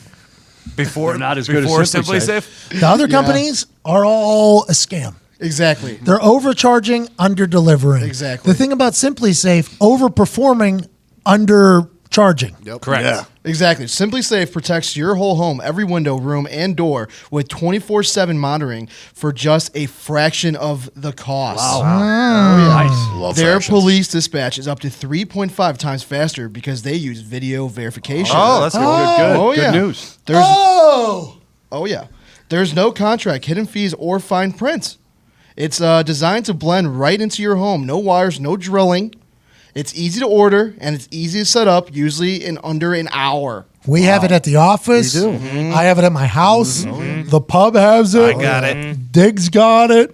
Speaker 4: Before
Speaker 5: They're not as good as
Speaker 4: before
Speaker 5: Simply
Speaker 4: Simply
Speaker 5: Safe.
Speaker 4: Safe?
Speaker 1: the other companies are all a scam.
Speaker 2: Exactly.
Speaker 1: They're overcharging, under delivering.
Speaker 2: Exactly.
Speaker 1: The thing about Simply Safe, overperforming, undercharging.
Speaker 4: Correct.
Speaker 3: Yeah.
Speaker 2: Exactly. Simply Safe protects your whole home, every window, room, and door with 24/7 monitoring for just a fraction of the cost.
Speaker 5: Nice.
Speaker 6: Love
Speaker 2: Their
Speaker 6: fractions.
Speaker 2: police dispatch is up to 3.5 times faster because they use video verification.
Speaker 4: Oh, that's good.
Speaker 5: Good.
Speaker 2: Oh,
Speaker 5: Good
Speaker 2: yeah.
Speaker 5: news.
Speaker 2: There's
Speaker 1: Oh!
Speaker 2: Oh, yeah. There's no contract, hidden fees, or fine print. It's designed to blend right into your home. No wires, no drilling. It's easy to order, and it's easy to set up, usually in under an hour.
Speaker 1: We have it at the office.
Speaker 3: We do.
Speaker 1: I have it at my house. The pub has it.
Speaker 4: I got it.
Speaker 1: Diggs got it.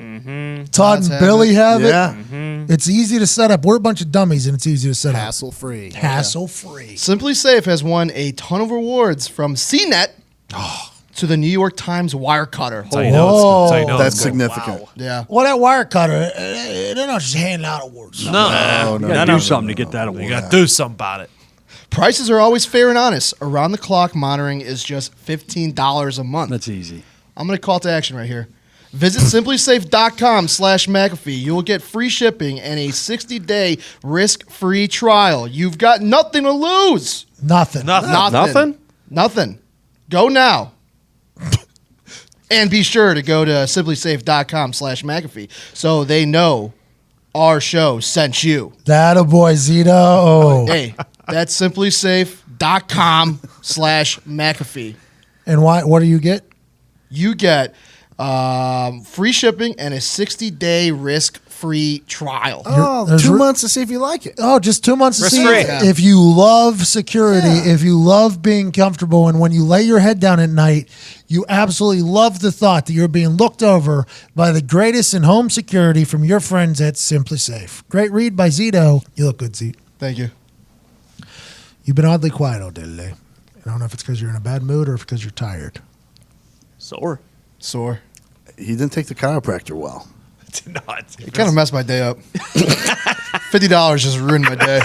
Speaker 1: Todd
Speaker 2: Lots
Speaker 1: and
Speaker 2: have
Speaker 1: Billy
Speaker 2: it.
Speaker 1: have
Speaker 3: Yeah.
Speaker 1: it. It's easy to set up. We're a bunch of dummies, and it's easy to set up.
Speaker 8: Hassle free.
Speaker 1: Hassle free.
Speaker 2: Simply Safe has won a ton of awards from CNET to the New York Times Wirecutter.
Speaker 4: That's how you know it's good. That's how you know
Speaker 3: That's
Speaker 4: it's good.
Speaker 3: significant.
Speaker 2: Yeah.
Speaker 1: Well, that wire cutter, they're not just handing out awards.
Speaker 4: No.
Speaker 3: Oh,
Speaker 5: You
Speaker 3: no.
Speaker 5: got to do something to get that award.
Speaker 4: You got to do something about it.
Speaker 2: Prices are always fair and honest. Around the clock monitoring is just $15 a month.
Speaker 5: That's easy.
Speaker 2: I'm going to call to action right here. Visit simplysafe.com/McAfee. You will get free shipping and a 60-day risk-free trial. You've got nothing to lose.
Speaker 1: Nothing.
Speaker 4: Nothing.
Speaker 2: Nothing. Go now. And be sure to go to simplysafe.com/McAfee so they know our show sent you.
Speaker 1: That a boy, Zito. Oh.
Speaker 2: Hey, that's simplysafe.com/McAfee.
Speaker 1: And why? What do you get?
Speaker 2: You get free shipping and a 60-day risk-free trial.
Speaker 8: Oh,
Speaker 1: There's
Speaker 8: 2
Speaker 1: re-
Speaker 8: months to see if you like it.
Speaker 1: Oh, just 2 months to see
Speaker 4: Risk-free.
Speaker 1: if you love security, if you love being comfortable, and when you lay your head down at night, you absolutely love the thought that you're being looked over by the greatest in home security from your friends at Simply Safe. Great read by Zito. You look good, Zito.
Speaker 2: Thank you.
Speaker 1: You've been oddly quiet all day today. I don't know if it's because you're in a bad mood or if because you're tired.
Speaker 7: Sore.
Speaker 2: Sore.
Speaker 3: He didn't take the chiropractor well.
Speaker 4: It's not.
Speaker 2: It kind of messed my day up. $50 just ruined my day.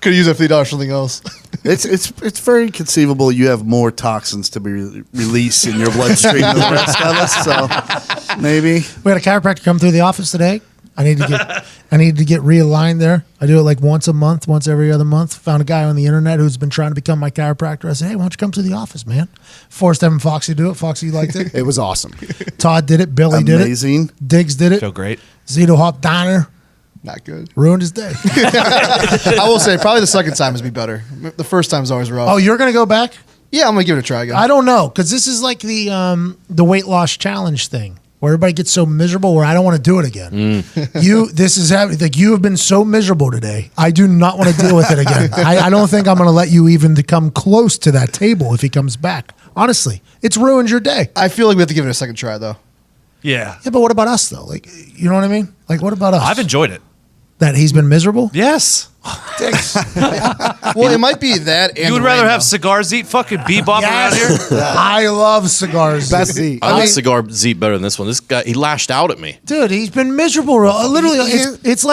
Speaker 2: Could have used that $50 for something else.
Speaker 3: It's very conceivable you have more toxins to be released in your bloodstream than the rest of us. So maybe
Speaker 1: We had a chiropractor come through the office today. I need to get realigned there. I do it like once a month, once every other month. Found a guy on the internet who's been trying to become my chiropractor. I said, hey, why don't you come to the office, man? Forced having Foxy do it. Foxy liked it.
Speaker 8: It was awesome.
Speaker 1: Todd did it. Billy did
Speaker 3: amazing.
Speaker 1: it. Diggs did it.
Speaker 4: Feel great.
Speaker 1: Zito hopped Donner.
Speaker 2: Not good.
Speaker 1: Ruined his day.
Speaker 2: I will say, probably the second time is be better. The first time is always rough.
Speaker 1: Oh, you're going to go back?
Speaker 2: Yeah, I'm going to give it a try again.
Speaker 1: I don't know, because this is like the weight loss challenge thing, where everybody gets so miserable where I don't want to do it again. You have been so miserable today. I do not want to deal with it again. I don't think I'm going to let you even to come close to that table if he comes back. Honestly, it's ruined your day.
Speaker 2: I feel like we have to give it a second try, though.
Speaker 4: Yeah.
Speaker 1: Yeah, but what about us though? Like, you know what I mean? Like, what about us?
Speaker 4: I've enjoyed it.
Speaker 1: that he's been miserable.
Speaker 4: Yes.
Speaker 2: Well, it might be that. And
Speaker 4: You would
Speaker 2: the
Speaker 4: rather
Speaker 2: rain,
Speaker 4: have
Speaker 2: though.
Speaker 4: cigars eat fucking bebop around here?
Speaker 1: I love cigars.
Speaker 8: Best seat.
Speaker 6: I like cigar Zeet better than this one. This guy, he lashed out at me.
Speaker 1: Dude, he's been miserable. Literally, it's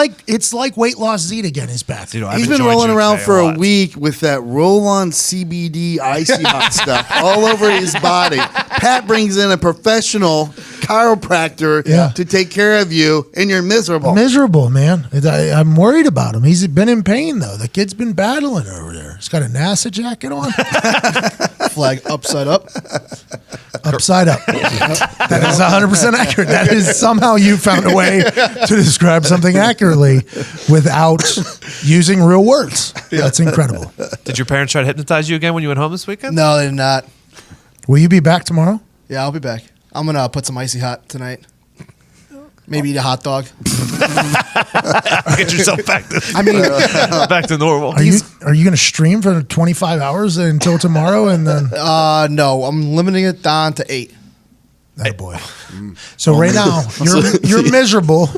Speaker 1: like weight loss Zeke again is back.
Speaker 4: Dude, I've
Speaker 3: He's been
Speaker 4: enjoyed
Speaker 3: rolling
Speaker 4: you
Speaker 3: around
Speaker 4: today
Speaker 3: for a
Speaker 4: lot.
Speaker 3: week with that roll-on CBD icy hot stuff all over his body. Pat brings in a professional chiropractor
Speaker 1: Yeah.
Speaker 3: to take care of you, and you're miserable.
Speaker 1: Miserable, man. I'm worried about him. He's been in pain though. The kid's been battling over there. He's got a NASA jacket on,
Speaker 2: Flag upside up.
Speaker 1: upside up. That is 100% accurate. That is somehow you found a way to describe something accurately without using real words. That's incredible.
Speaker 4: Did your parents try to hypnotize you again when you went home this weekend?
Speaker 2: No, they did not.
Speaker 1: Will you be back tomorrow?
Speaker 2: Yeah, I'll be back. I'm gonna put some icy hot tonight. Maybe eat a hot dog.
Speaker 4: Get yourself back to back to normal.
Speaker 1: Are you going to stream for 25 hours until tomorrow and then?
Speaker 2: No, I'm limiting it down to 8.
Speaker 1: That boy. So right now you're miserable,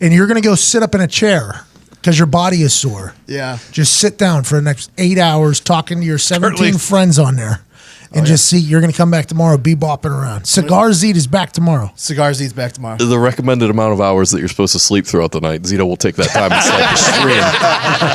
Speaker 1: and you're going to go sit up in a chair because your body is sore.
Speaker 2: Yeah.
Speaker 1: Just sit down for the next 8 hours talking to your 17
Speaker 4: Currently-
Speaker 1: friends on there, and just see. You're going to come back tomorrow, be bopping around. Cigar Zeke is back tomorrow.
Speaker 2: Cigars eats back tomorrow.
Speaker 6: The recommended amount of hours that you're supposed to sleep throughout the night, Zito will take that time and start the stream,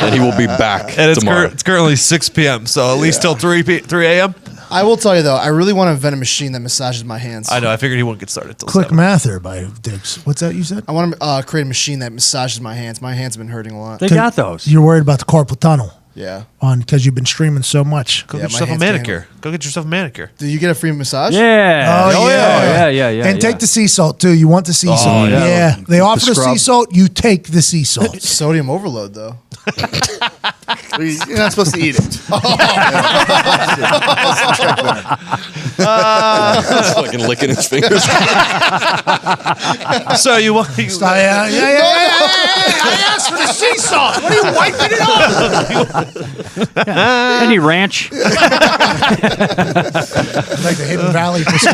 Speaker 6: and he will be back
Speaker 4: And it's,
Speaker 6: tomorrow.
Speaker 4: it's currently 6 p.m., so at least till 3 a.m.
Speaker 2: I will tell you though, I really want to invent a machine that massages my hands.
Speaker 4: I know. I figured he wouldn't get started till
Speaker 1: Quick
Speaker 4: 7.
Speaker 1: math there by Diggs. What's that you said?
Speaker 2: I want to create a machine that massages my hands. My hands have been hurting a lot.
Speaker 5: They got those.
Speaker 1: You're worried about the carpal tunnel
Speaker 2: Yeah.
Speaker 1: because you've been streaming so much.
Speaker 4: Go
Speaker 2: Yeah,
Speaker 4: get
Speaker 2: my
Speaker 4: yourself a
Speaker 2: hands can't
Speaker 4: manicure. Go get yourself a manicure.
Speaker 2: Do you get a free massage?
Speaker 5: Yeah.
Speaker 1: Oh, yeah.
Speaker 5: Yeah.
Speaker 1: And take the sea salt too. You want the sea salt?
Speaker 5: yeah.
Speaker 1: Yeah. They offer the sea
Speaker 3: scrub.
Speaker 1: salt. You take the sea salt.
Speaker 2: Sodium overload though.
Speaker 3: You're not supposed to eat it.
Speaker 6: He's fucking licking his fingers.
Speaker 4: So you want?
Speaker 1: Yeah. I asked for the sea salt. What are you wiping it off?
Speaker 5: Any ranch?
Speaker 1: Like the Hidden Valley procedure.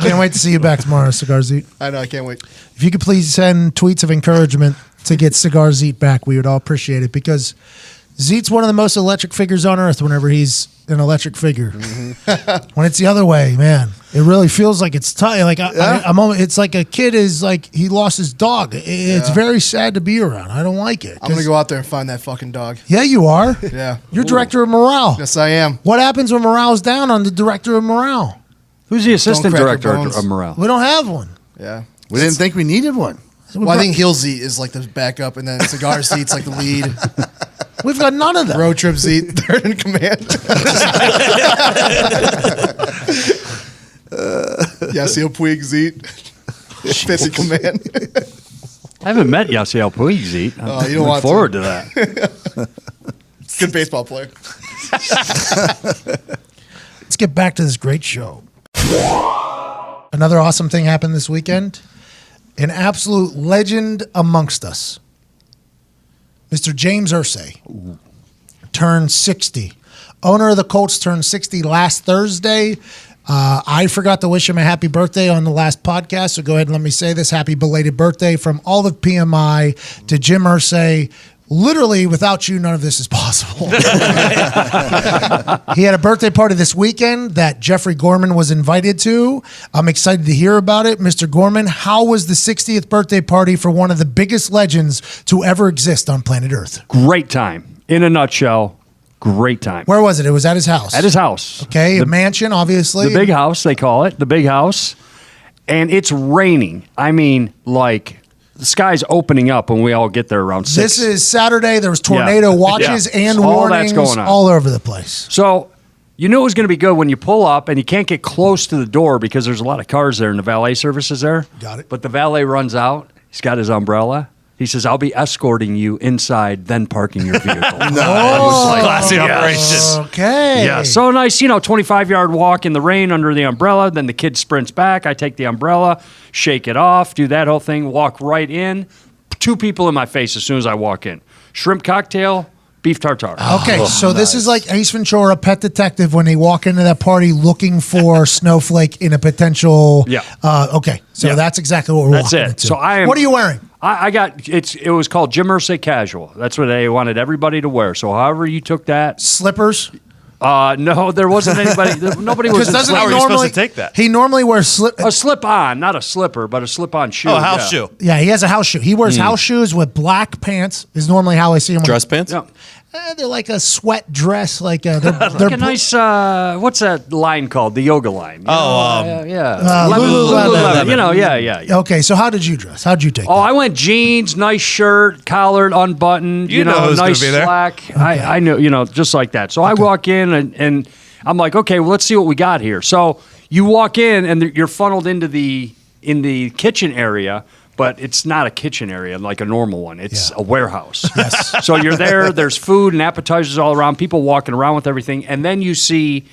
Speaker 1: Can't wait to see you back tomorrow, Cigar Zeke.
Speaker 2: I know. I can't wait.
Speaker 1: If you could please send tweets of encouragement to get Cigar Zeke back, we would all appreciate it because Zeke's one of the most electric figures on earth whenever he's an electric figure. When it's the other way, man, it really feels like it's tight. Like it's like a kid is like he lost his dog. It's very sad to be around. I don't like it.
Speaker 2: I'm gonna go out there and find that fucking dog.
Speaker 1: Yeah, you are.
Speaker 2: Yeah.
Speaker 1: You're director of morale.
Speaker 2: Yes, I am.
Speaker 1: What happens when morale's down on the director of morale?
Speaker 5: Who's the assistant
Speaker 2: crack your
Speaker 5: director
Speaker 2: bones.
Speaker 5: of morale?
Speaker 1: We don't have one.
Speaker 2: Yeah.
Speaker 3: We didn't think we needed one.
Speaker 2: Well, I think Heel Zeet is like the backup, and then Cigar Zeet's like the lead.
Speaker 1: We've got none of them.
Speaker 2: Road Trip Zeet, third in command. Yasiel Puig Zeet, fifth in command.
Speaker 5: I haven't met Yasiel Puig.
Speaker 2: Oh, you don't
Speaker 5: look
Speaker 2: want to.
Speaker 5: forward to that.
Speaker 2: Good baseball player.
Speaker 1: Let's get back to this great show. Another awesome thing happened this weekend. An absolute legend amongst us. Mr. James Irsay turned 60. Owner of the Colts turned 60 last Thursday. I forgot to wish him a happy birthday on the last podcast, so go ahead and let me say this. Happy belated birthday from all of PMI to Jim Irsay. Literally, without you, none of this is possible. He had a birthday party this weekend that Jeffrey Gorman was invited to. I'm excited to hear about it. Mr. Gorman, how was the 60th birthday party for one of the biggest legends to ever exist on planet Earth?
Speaker 5: Great time. In a nutshell, great time.
Speaker 1: Where was it? It was at his house.
Speaker 5: At his house.
Speaker 1: Okay, a mansion, obviously.
Speaker 5: The big house, they call it. The big house. And it's raining. I mean, like... The sky's opening up when we all get there around 6.
Speaker 1: This is Saturday. There was tornado watches and
Speaker 5: all
Speaker 1: warnings
Speaker 5: that's going on.
Speaker 1: all over the place.
Speaker 5: So you knew it was going to be good when you pull up and you can't get close to the door because there's a lot of cars there and the valet service is there.
Speaker 1: Got it.
Speaker 5: But the valet runs out. He's got his umbrella. He says, I'll be escorting you inside, then parking your vehicle.
Speaker 4: Classy operation.
Speaker 1: Okay.
Speaker 5: Yeah, so nice, 25-yard walk in the rain under the umbrella. Then the kid sprints back. I take the umbrella, shake it off, do that whole thing, walk right in. 2 people in my face as soon as I walk in. Shrimp cocktail, beef tartare.
Speaker 1: Okay, so this is like Ace Ventura, Pet Detective, when they walk into that party looking for Snowflake in a potential...
Speaker 5: Yeah.
Speaker 1: Okay, so
Speaker 5: Yeah.
Speaker 1: that's exactly what we're
Speaker 5: That's
Speaker 1: walking
Speaker 5: it.
Speaker 1: into.
Speaker 5: So I am-
Speaker 1: What are you wearing?
Speaker 5: I got it was called Jim Irsay Casual. That's what they wanted everybody to wear. So however you took that,
Speaker 1: Slippers?
Speaker 5: no, there wasn't anybody. Nobody was
Speaker 1: Because
Speaker 5: in
Speaker 1: doesn't
Speaker 4: How
Speaker 1: he
Speaker 4: are you
Speaker 1: normally
Speaker 4: supposed to take that?
Speaker 1: He normally wears
Speaker 5: a slip on, not a slipper, but a slip on shoe.
Speaker 4: Oh, a house
Speaker 5: yeah.
Speaker 4: shoe.
Speaker 1: Yeah, he has a house shoe. He wears house shoes with black pants. Is normally how I see him.
Speaker 6: Dress pants?
Speaker 5: Yeah.
Speaker 1: They're like a sweat dress. Like they're
Speaker 5: Like a nice, what's that line called? The yoga line. Yeah.
Speaker 1: Lululemon.
Speaker 5: Yeah.
Speaker 1: Okay, so how did you dress? How did you take
Speaker 5: Oh,
Speaker 1: that?
Speaker 5: I went jeans, nice shirt, collared, unbuttoned,
Speaker 4: You know who's gonna
Speaker 5: nice
Speaker 4: be there.
Speaker 5: slack. I know, just like that. So I walk in and I'm like, okay, well, let's see what we got here. So you walk in and you're funneled into the kitchen area, but it's not a kitchen area like a normal one. It's a warehouse.
Speaker 1: Yes.
Speaker 5: So you're there. There's food and appetizers all around, people walking around with everything. And then you see,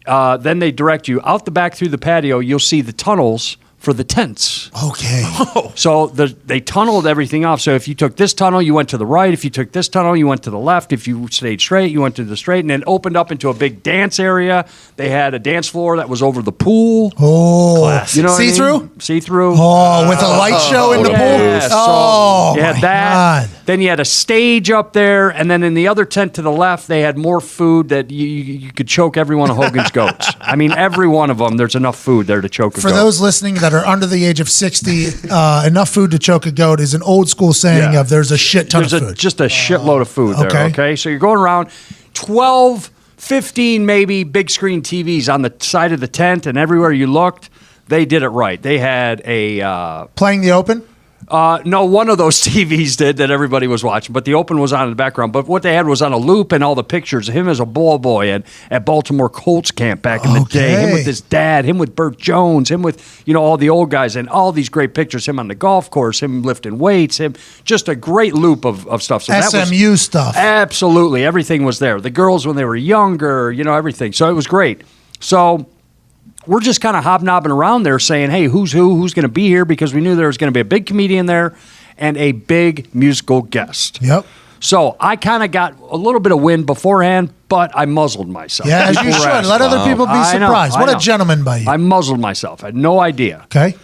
Speaker 5: then they direct you out the back through the patio. You'll see the tunnels for the tents.
Speaker 1: Okay.
Speaker 5: So they tunneled everything off. So if you took this tunnel, you went to the right. If you took this tunnel, you went to the left. If you stayed straight, you went to the straight. And then opened up into a big dance area. They had a dance floor that was over the pool.
Speaker 1: Oh,
Speaker 5: You know what I mean?
Speaker 1: see-through?
Speaker 5: See-through.
Speaker 1: Oh, with a light show in the
Speaker 5: Yeah,
Speaker 1: pool.
Speaker 5: so
Speaker 1: Oh,
Speaker 5: you had
Speaker 1: my
Speaker 5: that.
Speaker 1: God.
Speaker 5: Then you had a stage up there, and then in the other tent to the left, they had more food that you could choke every one of Hogan's goats. I mean, every one of them. There's enough food there to choke a
Speaker 1: For
Speaker 5: goat.
Speaker 1: those listening that are under the age of 60, enough food to choke a goat is an old school saying
Speaker 5: Yeah.
Speaker 1: of there's a shit ton
Speaker 5: There's
Speaker 1: of food.
Speaker 5: just a shitload of food there.
Speaker 1: Okay.
Speaker 5: Okay, so you're going around 12, 15 maybe big screen TVs on the side of the tent, and everywhere you looked, they did it right. They had a
Speaker 1: Playing the open?
Speaker 5: no, one of those TVs did that everybody was watching, but the open was on in the background. But what they had was on a loop and all the pictures of him as a ball boy at Baltimore Colts camp back in the day. Him with his dad, him with Burt Jones, him with, all the old guys, and all these great pictures. Him on the golf course, him lifting weights, him just a great loop of stuff. So that was
Speaker 1: SMU stuff.
Speaker 5: absolutely everything was there. The girls when they were younger, everything. So it was great. So we're just kind of hobnobbing around there saying, hey, who's going to be here? Because we knew there was going to be a big comedian there and a big musical guest.
Speaker 1: Yep.
Speaker 5: So I kind of got a little bit of wind beforehand, but I muzzled myself.
Speaker 1: Yeah, as you
Speaker 5: People were
Speaker 1: should.
Speaker 5: asking.
Speaker 1: Let other people be
Speaker 5: I know,
Speaker 1: surprised.
Speaker 5: I
Speaker 1: What a
Speaker 5: know.
Speaker 1: gentleman by you.
Speaker 5: I muzzled myself. I had no idea.
Speaker 1: Okay.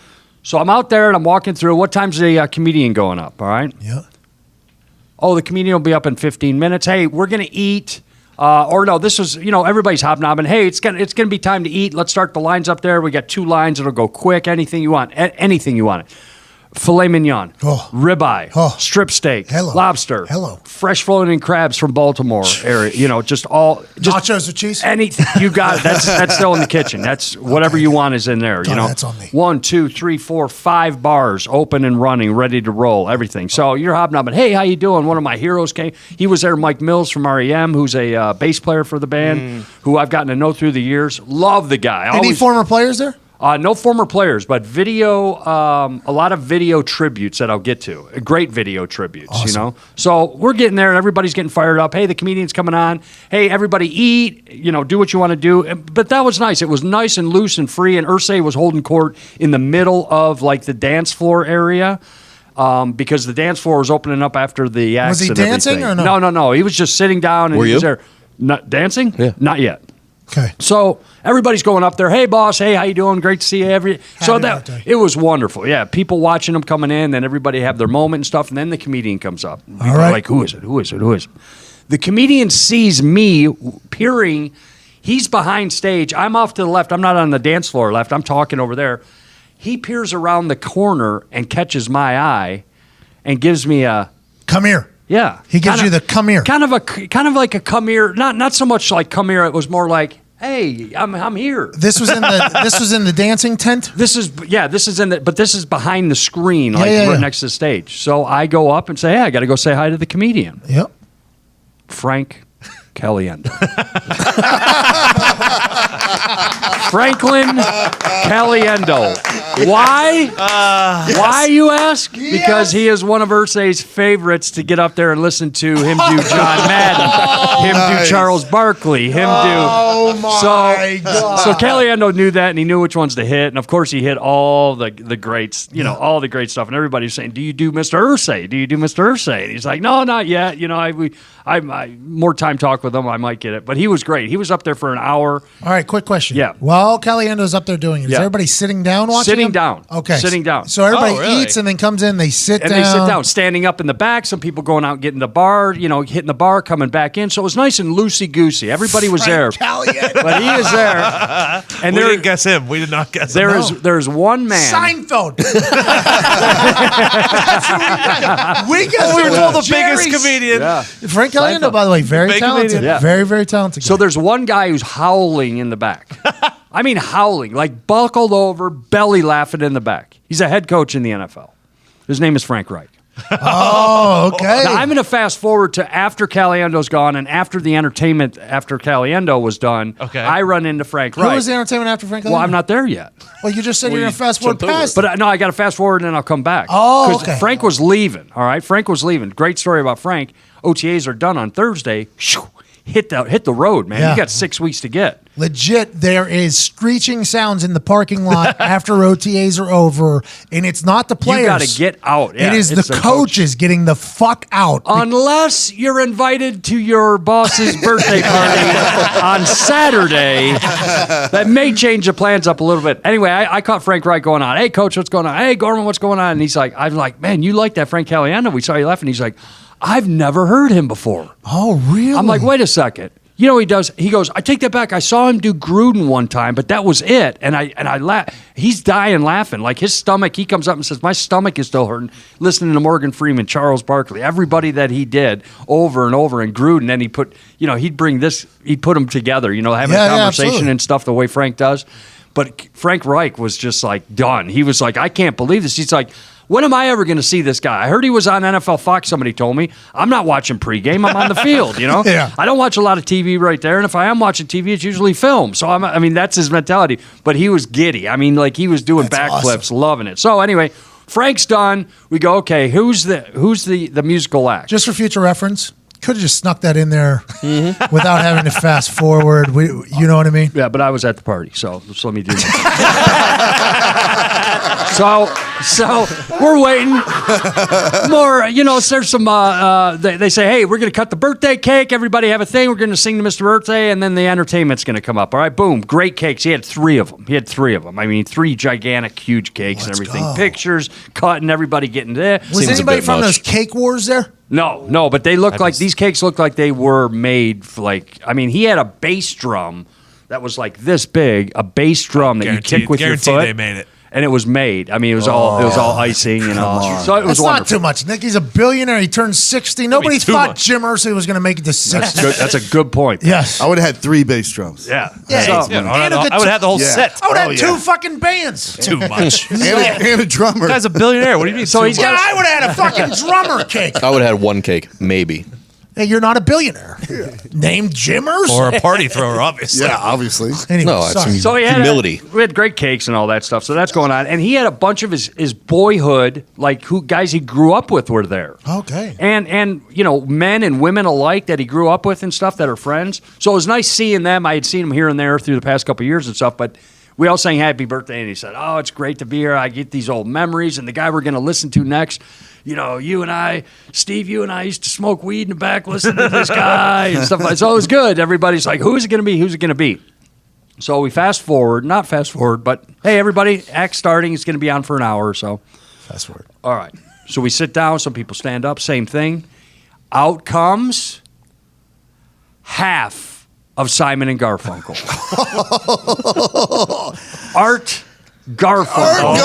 Speaker 5: So I'm out there and I'm walking through. What time's the comedian going up? All right.
Speaker 1: Yeah.
Speaker 5: Oh, the comedian will be up in 15 minutes. Hey, we're going to eat. Or no, this is, everybody's hobnobbing. Hey, it's gonna be time to eat. Let's start the lines up there. We got 2 lines. It'll go quick. Anything you want. Anything you want. Filet mignon, ribeye, strip steak, lobster, fresh floating crabs from Baltimore area. Just
Speaker 1: nachos with cheese.
Speaker 5: Anything you got. That's still in the kitchen. That's whatever you want is in there.
Speaker 1: That's on me.
Speaker 5: 1, 2, 3, 4, 5 bars open and running, ready to roll. Everything. So you're hobnobbing. Hey, how you doing? One of my heroes came. He was there. Mike Mills from REM, who's a bass player for the band, who I've gotten to know through the years. Love the guy.
Speaker 1: Any former players there?
Speaker 5: No former players, but video, a lot of video tributes that I'll get to. Great video tributes, you know? So we're getting there and everybody's getting fired up. Hey, the comedian's coming on. Hey, everybody eat, do what you want to do. But that was nice. It was nice and loose and free. And Irsay was holding court in the middle of like the dance floor area. Because the dance floor was opening up after the acts.
Speaker 1: Was he
Speaker 5: and
Speaker 1: dancing
Speaker 5: everything.
Speaker 1: or no?
Speaker 5: No. He was just sitting down and
Speaker 6: Were
Speaker 5: he was
Speaker 6: you?
Speaker 5: there. Not dancing?
Speaker 6: Yeah.
Speaker 5: Not yet.
Speaker 1: Okay.
Speaker 5: So everybody's going up there. Hey, boss. Hey, how you doing? Great to see you. So
Speaker 1: birthday.
Speaker 5: it was wonderful. Yeah, people watching them coming in, then everybody have their moment and stuff, and then the comedian comes up. People are
Speaker 1: right.
Speaker 5: like, who is it? Who is it? Who is it? The comedian sees me peering. He's behind stage. I'm off to the left. I'm not on the dance floor left. I'm talking over there. He peers around the corner and catches my eye, and gives me a
Speaker 1: Come here.
Speaker 5: yeah.
Speaker 1: He gives you the come here.
Speaker 5: Kind of like a come here. Not so much like come here. It was more like, hey, I'm here.
Speaker 1: This was in the dancing tent.
Speaker 5: This is in the, but this is behind the screen, like
Speaker 1: yeah,
Speaker 5: right
Speaker 1: yeah.
Speaker 5: next to the stage. So I go up and say, hey, I got to go say hi to the comedian,
Speaker 1: Yep.
Speaker 5: Frank Caliendo. Franklin Caliendo. Why? Why, you ask? Because he is one of Irsay's favorites to get up there and listen to him do John Madden, him do Charles Barkley, him do.
Speaker 1: Oh my God.
Speaker 5: So Caliendo knew that, and he knew which ones to hit, and of course he hit all the greats, all the great stuff. And everybody's saying, "Do you do Mr. Irsay? Do you do Mr. Irsay?" And he's like, "No, not yet. I more time talk with him, I might get it." But he was great. He was up there for an hour.
Speaker 1: All right, quick question.
Speaker 5: Yeah.
Speaker 1: While Caliendo's up there doing it, is
Speaker 5: Yeah.
Speaker 1: everybody sitting down watching
Speaker 5: Sitting
Speaker 1: him?
Speaker 5: down.
Speaker 1: Okay.
Speaker 5: Sitting down.
Speaker 1: So everybody
Speaker 4: Oh, really?
Speaker 1: eats and then comes in, they sit
Speaker 5: And
Speaker 1: down.
Speaker 5: they sit down, standing up in the back. Some people going out and getting the bar, hitting the bar, coming back in. So it was nice and loosey-goosey. Everybody was there.
Speaker 1: Caliendo.
Speaker 5: But he is there. And
Speaker 4: We
Speaker 5: there,
Speaker 4: didn't guess him. We did not guess him.
Speaker 5: there's one man.
Speaker 1: Seinfeld. That's what we got.
Speaker 4: We were told the
Speaker 1: Jerry's-
Speaker 4: biggest comedian.
Speaker 5: Yeah.
Speaker 1: Frank Caliendo, by the way, very
Speaker 4: Big
Speaker 1: talented.
Speaker 4: comedian.
Speaker 5: Yeah.
Speaker 1: Very, very talented.
Speaker 5: So
Speaker 1: guy.
Speaker 5: there's one guy who's howling in the back. I mean, howling, like buckled over, belly laughing in the back. He's a head coach in the NFL. His name is Frank Reich.
Speaker 1: Oh, okay.
Speaker 5: Now, I'm going to fast forward to after Caliendo's gone and after the entertainment after Caliendo was done.
Speaker 4: Okay.
Speaker 5: I run into Frank
Speaker 1: Who
Speaker 5: Reich.
Speaker 1: was the entertainment after Frank Caliendo?
Speaker 5: Well, I'm not there yet.
Speaker 1: Well, you just said you're going to fast forward
Speaker 6: jumped over
Speaker 1: past.
Speaker 5: But no, I got to fast forward and then I'll come back.
Speaker 1: Oh,
Speaker 5: 'Cause
Speaker 1: okay.
Speaker 5: Frank was leaving. All right, Frank was leaving. Great story about Frank. OTAs are done on Thursday. Shoo, hit the road, man.
Speaker 1: Yeah.
Speaker 5: You got 6 weeks to get.
Speaker 1: Legit, there is screeching sounds in the parking lot after OTAs are over, and it's not the players.
Speaker 5: You got to get out. Yeah,
Speaker 1: it is
Speaker 5: it's
Speaker 1: the
Speaker 5: coach.
Speaker 1: coaches getting the fuck out.
Speaker 5: Unless you're invited to your boss's birthday party on Saturday, that may change the plans up a little bit. Anyway, I caught Frank Reich going on. Hey, coach, what's going on? Hey, Gorman, what's going on? And he's like, I'm like, man, you like that Frank Caliendo? We saw you laughing. He's like, I've never heard him before.
Speaker 1: Oh, really?
Speaker 5: I'm like, wait a second. You know what he does? He goes, I take that back. I saw him do Gruden one time, but that was it. And I laugh. He's dying laughing. Like his stomach, he comes up and says, my stomach is still hurting. Listening to Morgan Freeman, Charles Barkley, everybody that he did over and over. And Gruden, then he put, he'd bring this, he'd put them together, having a conversation
Speaker 1: absolutely.
Speaker 5: and stuff the way Frank does. But Frank Reich was just like done. He was like, I can't believe this. He's like, when am I ever going to see this guy? I heard he was on NFL Fox, somebody told me. I'm not watching pregame. I'm on the field,
Speaker 1: Yeah.
Speaker 5: I don't watch a lot of TV right there, and if I am watching TV, it's usually film. So, that's his mentality. But he was giddy. Like he was doing
Speaker 1: That's
Speaker 5: backflips,
Speaker 1: awesome.
Speaker 5: loving it. So, anyway, Frank's done. We go, okay, who's the musical act?
Speaker 1: Just for future reference, could have just snuck that in there without having to fast forward. You know what I mean?
Speaker 5: Yeah, but I was at the party, so just let me do that. So we're waiting. More, there's some, they say, hey, we're going to cut the birthday cake. Everybody have a thing. We're going to sing to Mr. Birthday, and then the entertainment's going to come up. All right, boom, great cakes. He had 3 of them. I mean, 3 gigantic, huge cakes and everything.
Speaker 1: go.
Speaker 5: Pictures, cutting, everybody getting there.
Speaker 1: Was
Speaker 6: Seems a
Speaker 1: anybody
Speaker 6: bit
Speaker 1: from
Speaker 6: much.
Speaker 1: those cake wars there?
Speaker 5: No, but they look like, these cakes look like they were made for he had a bass drum that was like this big, a bass drum that you kick with your
Speaker 4: Guaranteed
Speaker 5: foot.
Speaker 4: they made it.
Speaker 5: And it was made. It was all icing and all. So it was
Speaker 1: That's not
Speaker 5: wonderful.
Speaker 1: too much. Nick, he's a billionaire. He turned 60. Nobody
Speaker 4: too
Speaker 1: thought
Speaker 4: much.
Speaker 1: Jim Irsay was going to make it to 60.
Speaker 5: That's a good point.
Speaker 1: Yes.
Speaker 3: I would have had 3 bass drums.
Speaker 5: Yeah.
Speaker 1: Yeah,
Speaker 5: So-
Speaker 4: Yeah,
Speaker 1: And a
Speaker 4: I would have the whole
Speaker 3: Yeah.
Speaker 4: set.
Speaker 1: I would have
Speaker 3: Oh,
Speaker 1: 2
Speaker 3: yeah.
Speaker 1: fucking bands.
Speaker 4: Too much.
Speaker 3: And a drummer.
Speaker 4: The guy's a billionaire. What do you mean?
Speaker 5: So
Speaker 4: too
Speaker 5: he's
Speaker 4: much?
Speaker 1: Yeah, I would have had a fucking drummer cake.
Speaker 6: I would have had 1 cake, maybe.
Speaker 1: Hey, you're not a billionaire. Named Jim Irsay.
Speaker 4: Or a party thrower, obviously.
Speaker 3: Yeah, obviously.
Speaker 1: Anyway,
Speaker 6: No, it's
Speaker 1: sorry.
Speaker 5: So
Speaker 6: humility.
Speaker 5: we had great cakes and all that stuff. So that's going on. And he had a bunch of his boyhood, like guys he grew up with were there.
Speaker 1: Okay.
Speaker 5: And you know, men and women alike that he grew up with and stuff that are friends. So it was nice seeing them. I had seen them here and there through the past couple of years and stuff, but we all sang happy birthday, and he said, "Oh, it's great to be here. I get these old memories." And the guy we're going to listen to next, you know, Steve, you and I used to smoke weed in the back listening to this guy and stuff like that. So it was good. Everybody's like, who's it going to be? Who's it going to be? So we not fast forward, but hey, everybody, act starting. It's going to be on for an hour or so.
Speaker 1: Fast forward.
Speaker 5: All right. So we sit down. Some people stand up. Same thing. Out comes half of Simon and Garfunkel. Art Garfunkel.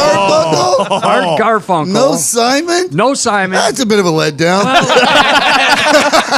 Speaker 5: Art Garfunkel.
Speaker 3: No Simon?
Speaker 5: No Simon.
Speaker 3: That's a bit of a letdown.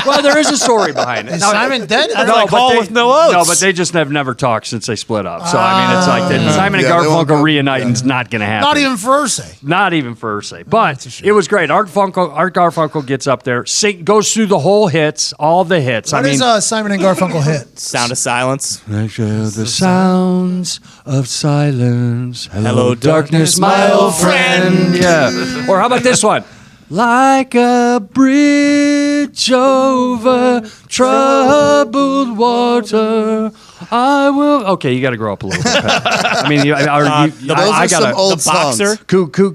Speaker 5: Well, there is a story behind it.
Speaker 1: Is Simon dead?
Speaker 4: That's like Hall with no oats.
Speaker 5: No, but they just have never talked since they split up. So, I mean, it's like Simon and
Speaker 3: Yeah, they won't
Speaker 5: Garfunkel
Speaker 3: go-
Speaker 5: reuniting's not going to happen.
Speaker 1: Not even for Irsay.
Speaker 5: Not even for Irsay. But
Speaker 1: That's a shame.
Speaker 5: it was great. Art Garfunkel gets up there, goes through the whole hits, all the hits.
Speaker 1: What is Simon and Garfunkel hit?
Speaker 7: Sound of Silence.
Speaker 5: The sounds of silence.
Speaker 7: Hello,
Speaker 5: darkness, my old friend. Yeah. Or how about this one? Like a bridge over troubled water, I will. Okay, you got to grow up a little bit. Pat. I mean,
Speaker 3: Those are some old
Speaker 7: the boxer.
Speaker 3: songs.
Speaker 5: Cuckoo,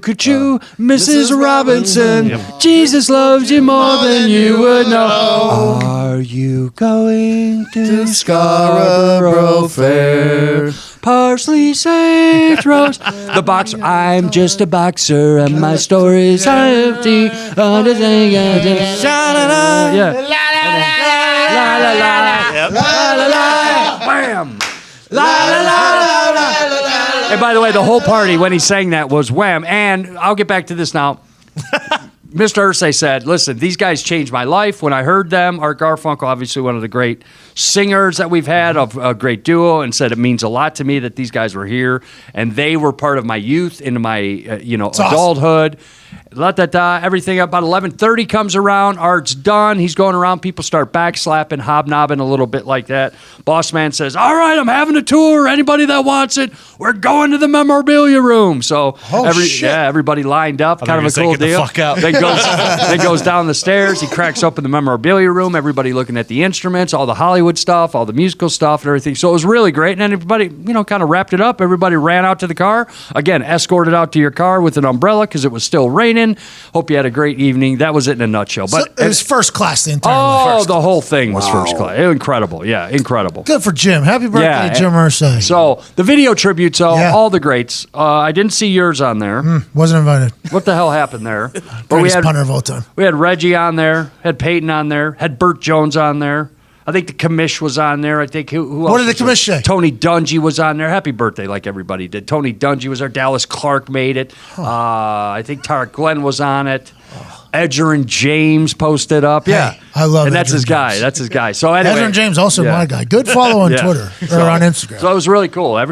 Speaker 5: Mrs. Robinson. Jesus loves you more than you would know. Are you going to Scarborough Fair? Parsley, sage, rose. The boxer. I'm just a boxer, and my stories are empty. Yeah. La la la. La la la. Wham. La la la. And by the way, the whole party when he sang that was Wham. And I'll get back to this now. Mr. Irsay said, listen, these guys changed my life when I heard them. Art Garfunkel, obviously one of the great singers that we've had, of a great duo, and said it means a lot to me that these guys were here, and they were part of my youth into my adulthood. Everything about 11:30 comes around. Art's done. He's going around. People start backslapping, hobnobbing a little bit like that. Boss man says, all right, I'm having a tour. Anybody that wants it, we're going to the memorabilia room. So everybody lined up. Kind of a cool deal.
Speaker 4: Fuck out.
Speaker 5: Then goes down the stairs. He cracks open the memorabilia room. Everybody looking at the instruments, all the Hollywood stuff, all the musical stuff and everything. So it was really great. And then everybody, kind of wrapped it up. Everybody ran out to the car. Again, escorted out to your car with an umbrella because it was still raining. Hope you had a great evening. That was it in a nutshell. But
Speaker 1: So it was first class the entire way.
Speaker 5: the whole thing was first class. Incredible. Yeah, incredible.
Speaker 1: Good for Jim. Happy birthday,
Speaker 5: Yeah,
Speaker 1: Jim Irsay.
Speaker 5: So the video tributes,
Speaker 1: Yeah.
Speaker 5: all the greats. I didn't see yours on there.
Speaker 1: Wasn't invited.
Speaker 5: What the hell happened there? But
Speaker 1: Greatest punter of all time.
Speaker 5: we had Reggie on there, had Peyton on there, had Burt Jones on there. I think the commish was on there. I think who else?
Speaker 1: What did the
Speaker 5: was there?
Speaker 1: commish say?
Speaker 5: Tony Dungy was on there. Happy birthday, like everybody did. Tony Dungy was there. Dallas Clark made it. I think Tarek Glenn was on it. Edger and James posted up. Yeah,
Speaker 1: I love
Speaker 5: and that's
Speaker 1: Edger
Speaker 5: his
Speaker 1: and
Speaker 5: guy.
Speaker 1: James.
Speaker 5: That's his guy. So anyway,
Speaker 1: Ezra and James, also
Speaker 5: yeah.
Speaker 1: my guy. Good follow on
Speaker 5: Yeah.
Speaker 1: Twitter or on Instagram.
Speaker 5: So it was really cool. And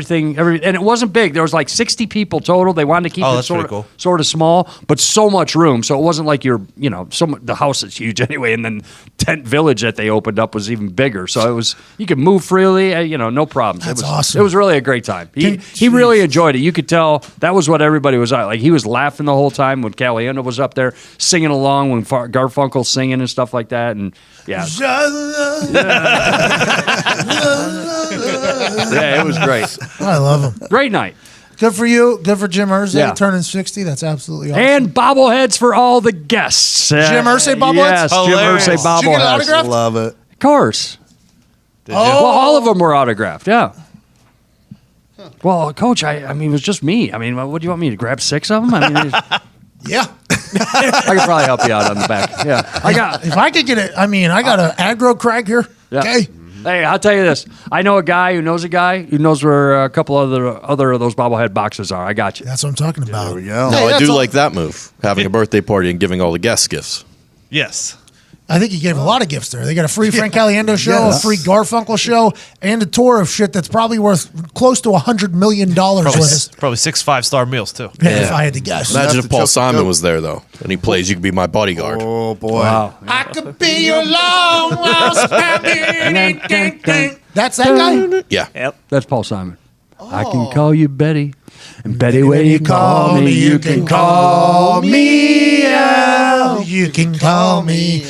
Speaker 5: it wasn't big. There was like 60 people total. They wanted to keep it
Speaker 4: that's pretty cool.
Speaker 5: sort of small, but so much room. So it wasn't like the house is huge anyway. And then Tent Village that they opened up was even bigger. So it was, you could move freely, no problems.
Speaker 1: That's
Speaker 5: it was
Speaker 1: awesome.
Speaker 5: It was really a great time. He really enjoyed it. You could tell that was what everybody was like. He was laughing the whole time when Caliendo was up there singing along, when Garfunkel singing and stuff like that. And yeah, it was great.
Speaker 1: I love him.
Speaker 5: Great night.
Speaker 1: Good for you. Good for Jim Irsay
Speaker 5: Yeah.
Speaker 1: turning 60. That's absolutely awesome.
Speaker 5: And bobbleheads for all the guests.
Speaker 1: Jim Irsay bobbleheads?
Speaker 5: Yes,
Speaker 4: Hilarious.
Speaker 5: Jim Irsay bobbleheads.
Speaker 1: Did you get an autograph?
Speaker 3: Love it.
Speaker 5: Of course. Well, all of them were autographed, yeah. Well, Coach, I mean, it was just me. I mean, what do you want me to grab 6 of them? I mean,
Speaker 1: Yeah.
Speaker 5: I could probably help you out on the back. Yeah,
Speaker 1: If I could get it, I got an aggro crag here.
Speaker 5: Yeah.
Speaker 1: Okay.
Speaker 5: Hey, I'll tell you this. I know a guy who knows where a couple other of those bobblehead boxes are. I got you.
Speaker 1: That's what I'm talking about.
Speaker 3: There we go.
Speaker 6: No,
Speaker 1: Hey,
Speaker 6: I
Speaker 1: that's
Speaker 6: do
Speaker 1: all-
Speaker 6: like that move, having a birthday party and giving all the guests gifts.
Speaker 4: Yes.
Speaker 1: I think he gave a lot of gifts there. They got a free Frank Caliendo show,
Speaker 3: Yes.
Speaker 1: a free Garfunkel show, and a tour of shit that's probably worth close to $100 million worth of.
Speaker 4: Probably 6 5-star meals too.
Speaker 1: If I had to guess.
Speaker 6: Imagine
Speaker 3: Have
Speaker 6: if
Speaker 3: to
Speaker 6: Paul
Speaker 3: choke the
Speaker 6: Simon
Speaker 3: goat.
Speaker 6: was there though, and he plays. You could be my bodyguard.
Speaker 3: Oh boy.
Speaker 5: Wow.
Speaker 1: I could be your long lost happy. That's that guy?
Speaker 6: Yeah.
Speaker 7: Yep.
Speaker 5: That's Paul Simon. I can call you Betty. And Betty, when you call me, you can call me out.
Speaker 1: You can call me.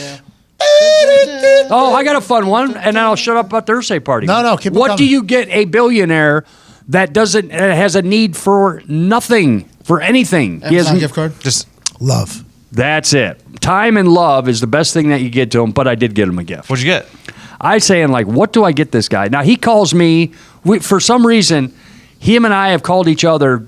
Speaker 5: Oh, I got a fun one, and then I'll shut up about the Irsay party.
Speaker 1: No, keep it
Speaker 5: What do
Speaker 1: coming.
Speaker 5: you get a billionaire that doesn't has a need for nothing, for anything? He
Speaker 2: Amazon
Speaker 5: has-
Speaker 2: gift card.
Speaker 4: Just
Speaker 1: Love.
Speaker 5: That's it. Time and love is the best thing that you get to him, but I did get him a gift.
Speaker 4: what'd you get?
Speaker 5: I saying like, what do I get this guy? Now he calls me. For some reason, him and I have called each other.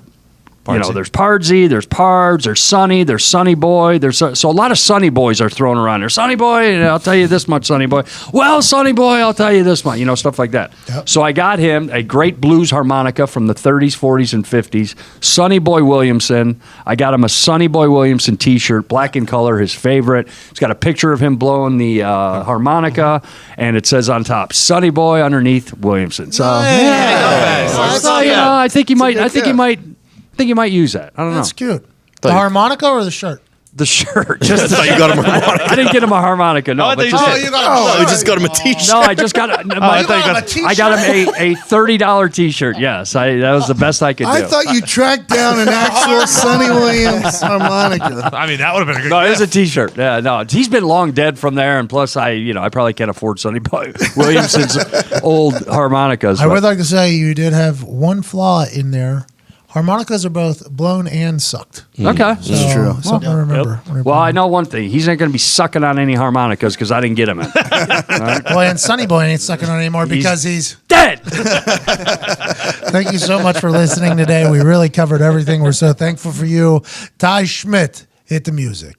Speaker 5: You know,
Speaker 4: Pardsy.
Speaker 5: there's Pardsy, there's Pards, there's Sonny, there's Sonny Boy. There's so a lot of Sonny Boys are thrown around there. Sonny Boy, I'll tell you this much, Sonny Boy. Well, Sonny Boy, I'll tell you this much. You know, stuff like that.
Speaker 1: Yep.
Speaker 5: So I got him a great blues harmonica from the 30s, 40s, and 50s. Sonny Boy Williamson. I got him a Sonny Boy Williamson T-shirt, black in color, his favorite. It's got a picture of him blowing the harmonica, and it says on top, Sonny Boy underneath Williamson. So, so, you know, I think he might. I think he might. I think you might use that. I don't
Speaker 1: That's
Speaker 5: know.
Speaker 1: cute. The harmonica or the shirt?
Speaker 5: The shirt.
Speaker 6: I
Speaker 5: Just
Speaker 6: thought you got him a harmonica.
Speaker 5: I didn't get him a harmonica. No,
Speaker 4: I
Speaker 5: but
Speaker 4: thought
Speaker 5: just,
Speaker 4: you
Speaker 6: Oh, you just got him a T-shirt.
Speaker 5: no, I just got.
Speaker 4: I thought you got-
Speaker 5: I got him a $30 T-shirt. Yes, that was the best I could do.
Speaker 3: I thought you tracked down an actual Sonny Williams harmonica.
Speaker 4: I mean, that would have been a good.
Speaker 5: No, it was a
Speaker 4: gift.
Speaker 5: T-shirt. Yeah, no, he's been long dead from there, and plus, I probably can't afford Sonny Boy Williamson's old harmonicas.
Speaker 1: I
Speaker 5: but-
Speaker 1: would like to say you did have one flaw in there. Harmonicas are both blown and sucked.
Speaker 5: Okay.
Speaker 1: So,
Speaker 3: true.
Speaker 1: Something to remember. when you're
Speaker 5: Well, I
Speaker 1: playing.
Speaker 5: know one thing. He's not going to be sucking on any harmonicas because I didn't get him in.
Speaker 1: Boy, and Sonny Boy ain't sucking on anymore because he's.
Speaker 5: Dead.
Speaker 1: Thank you so much for listening today. We really covered everything. We're so thankful for you. Ty Schmidt, hit the music.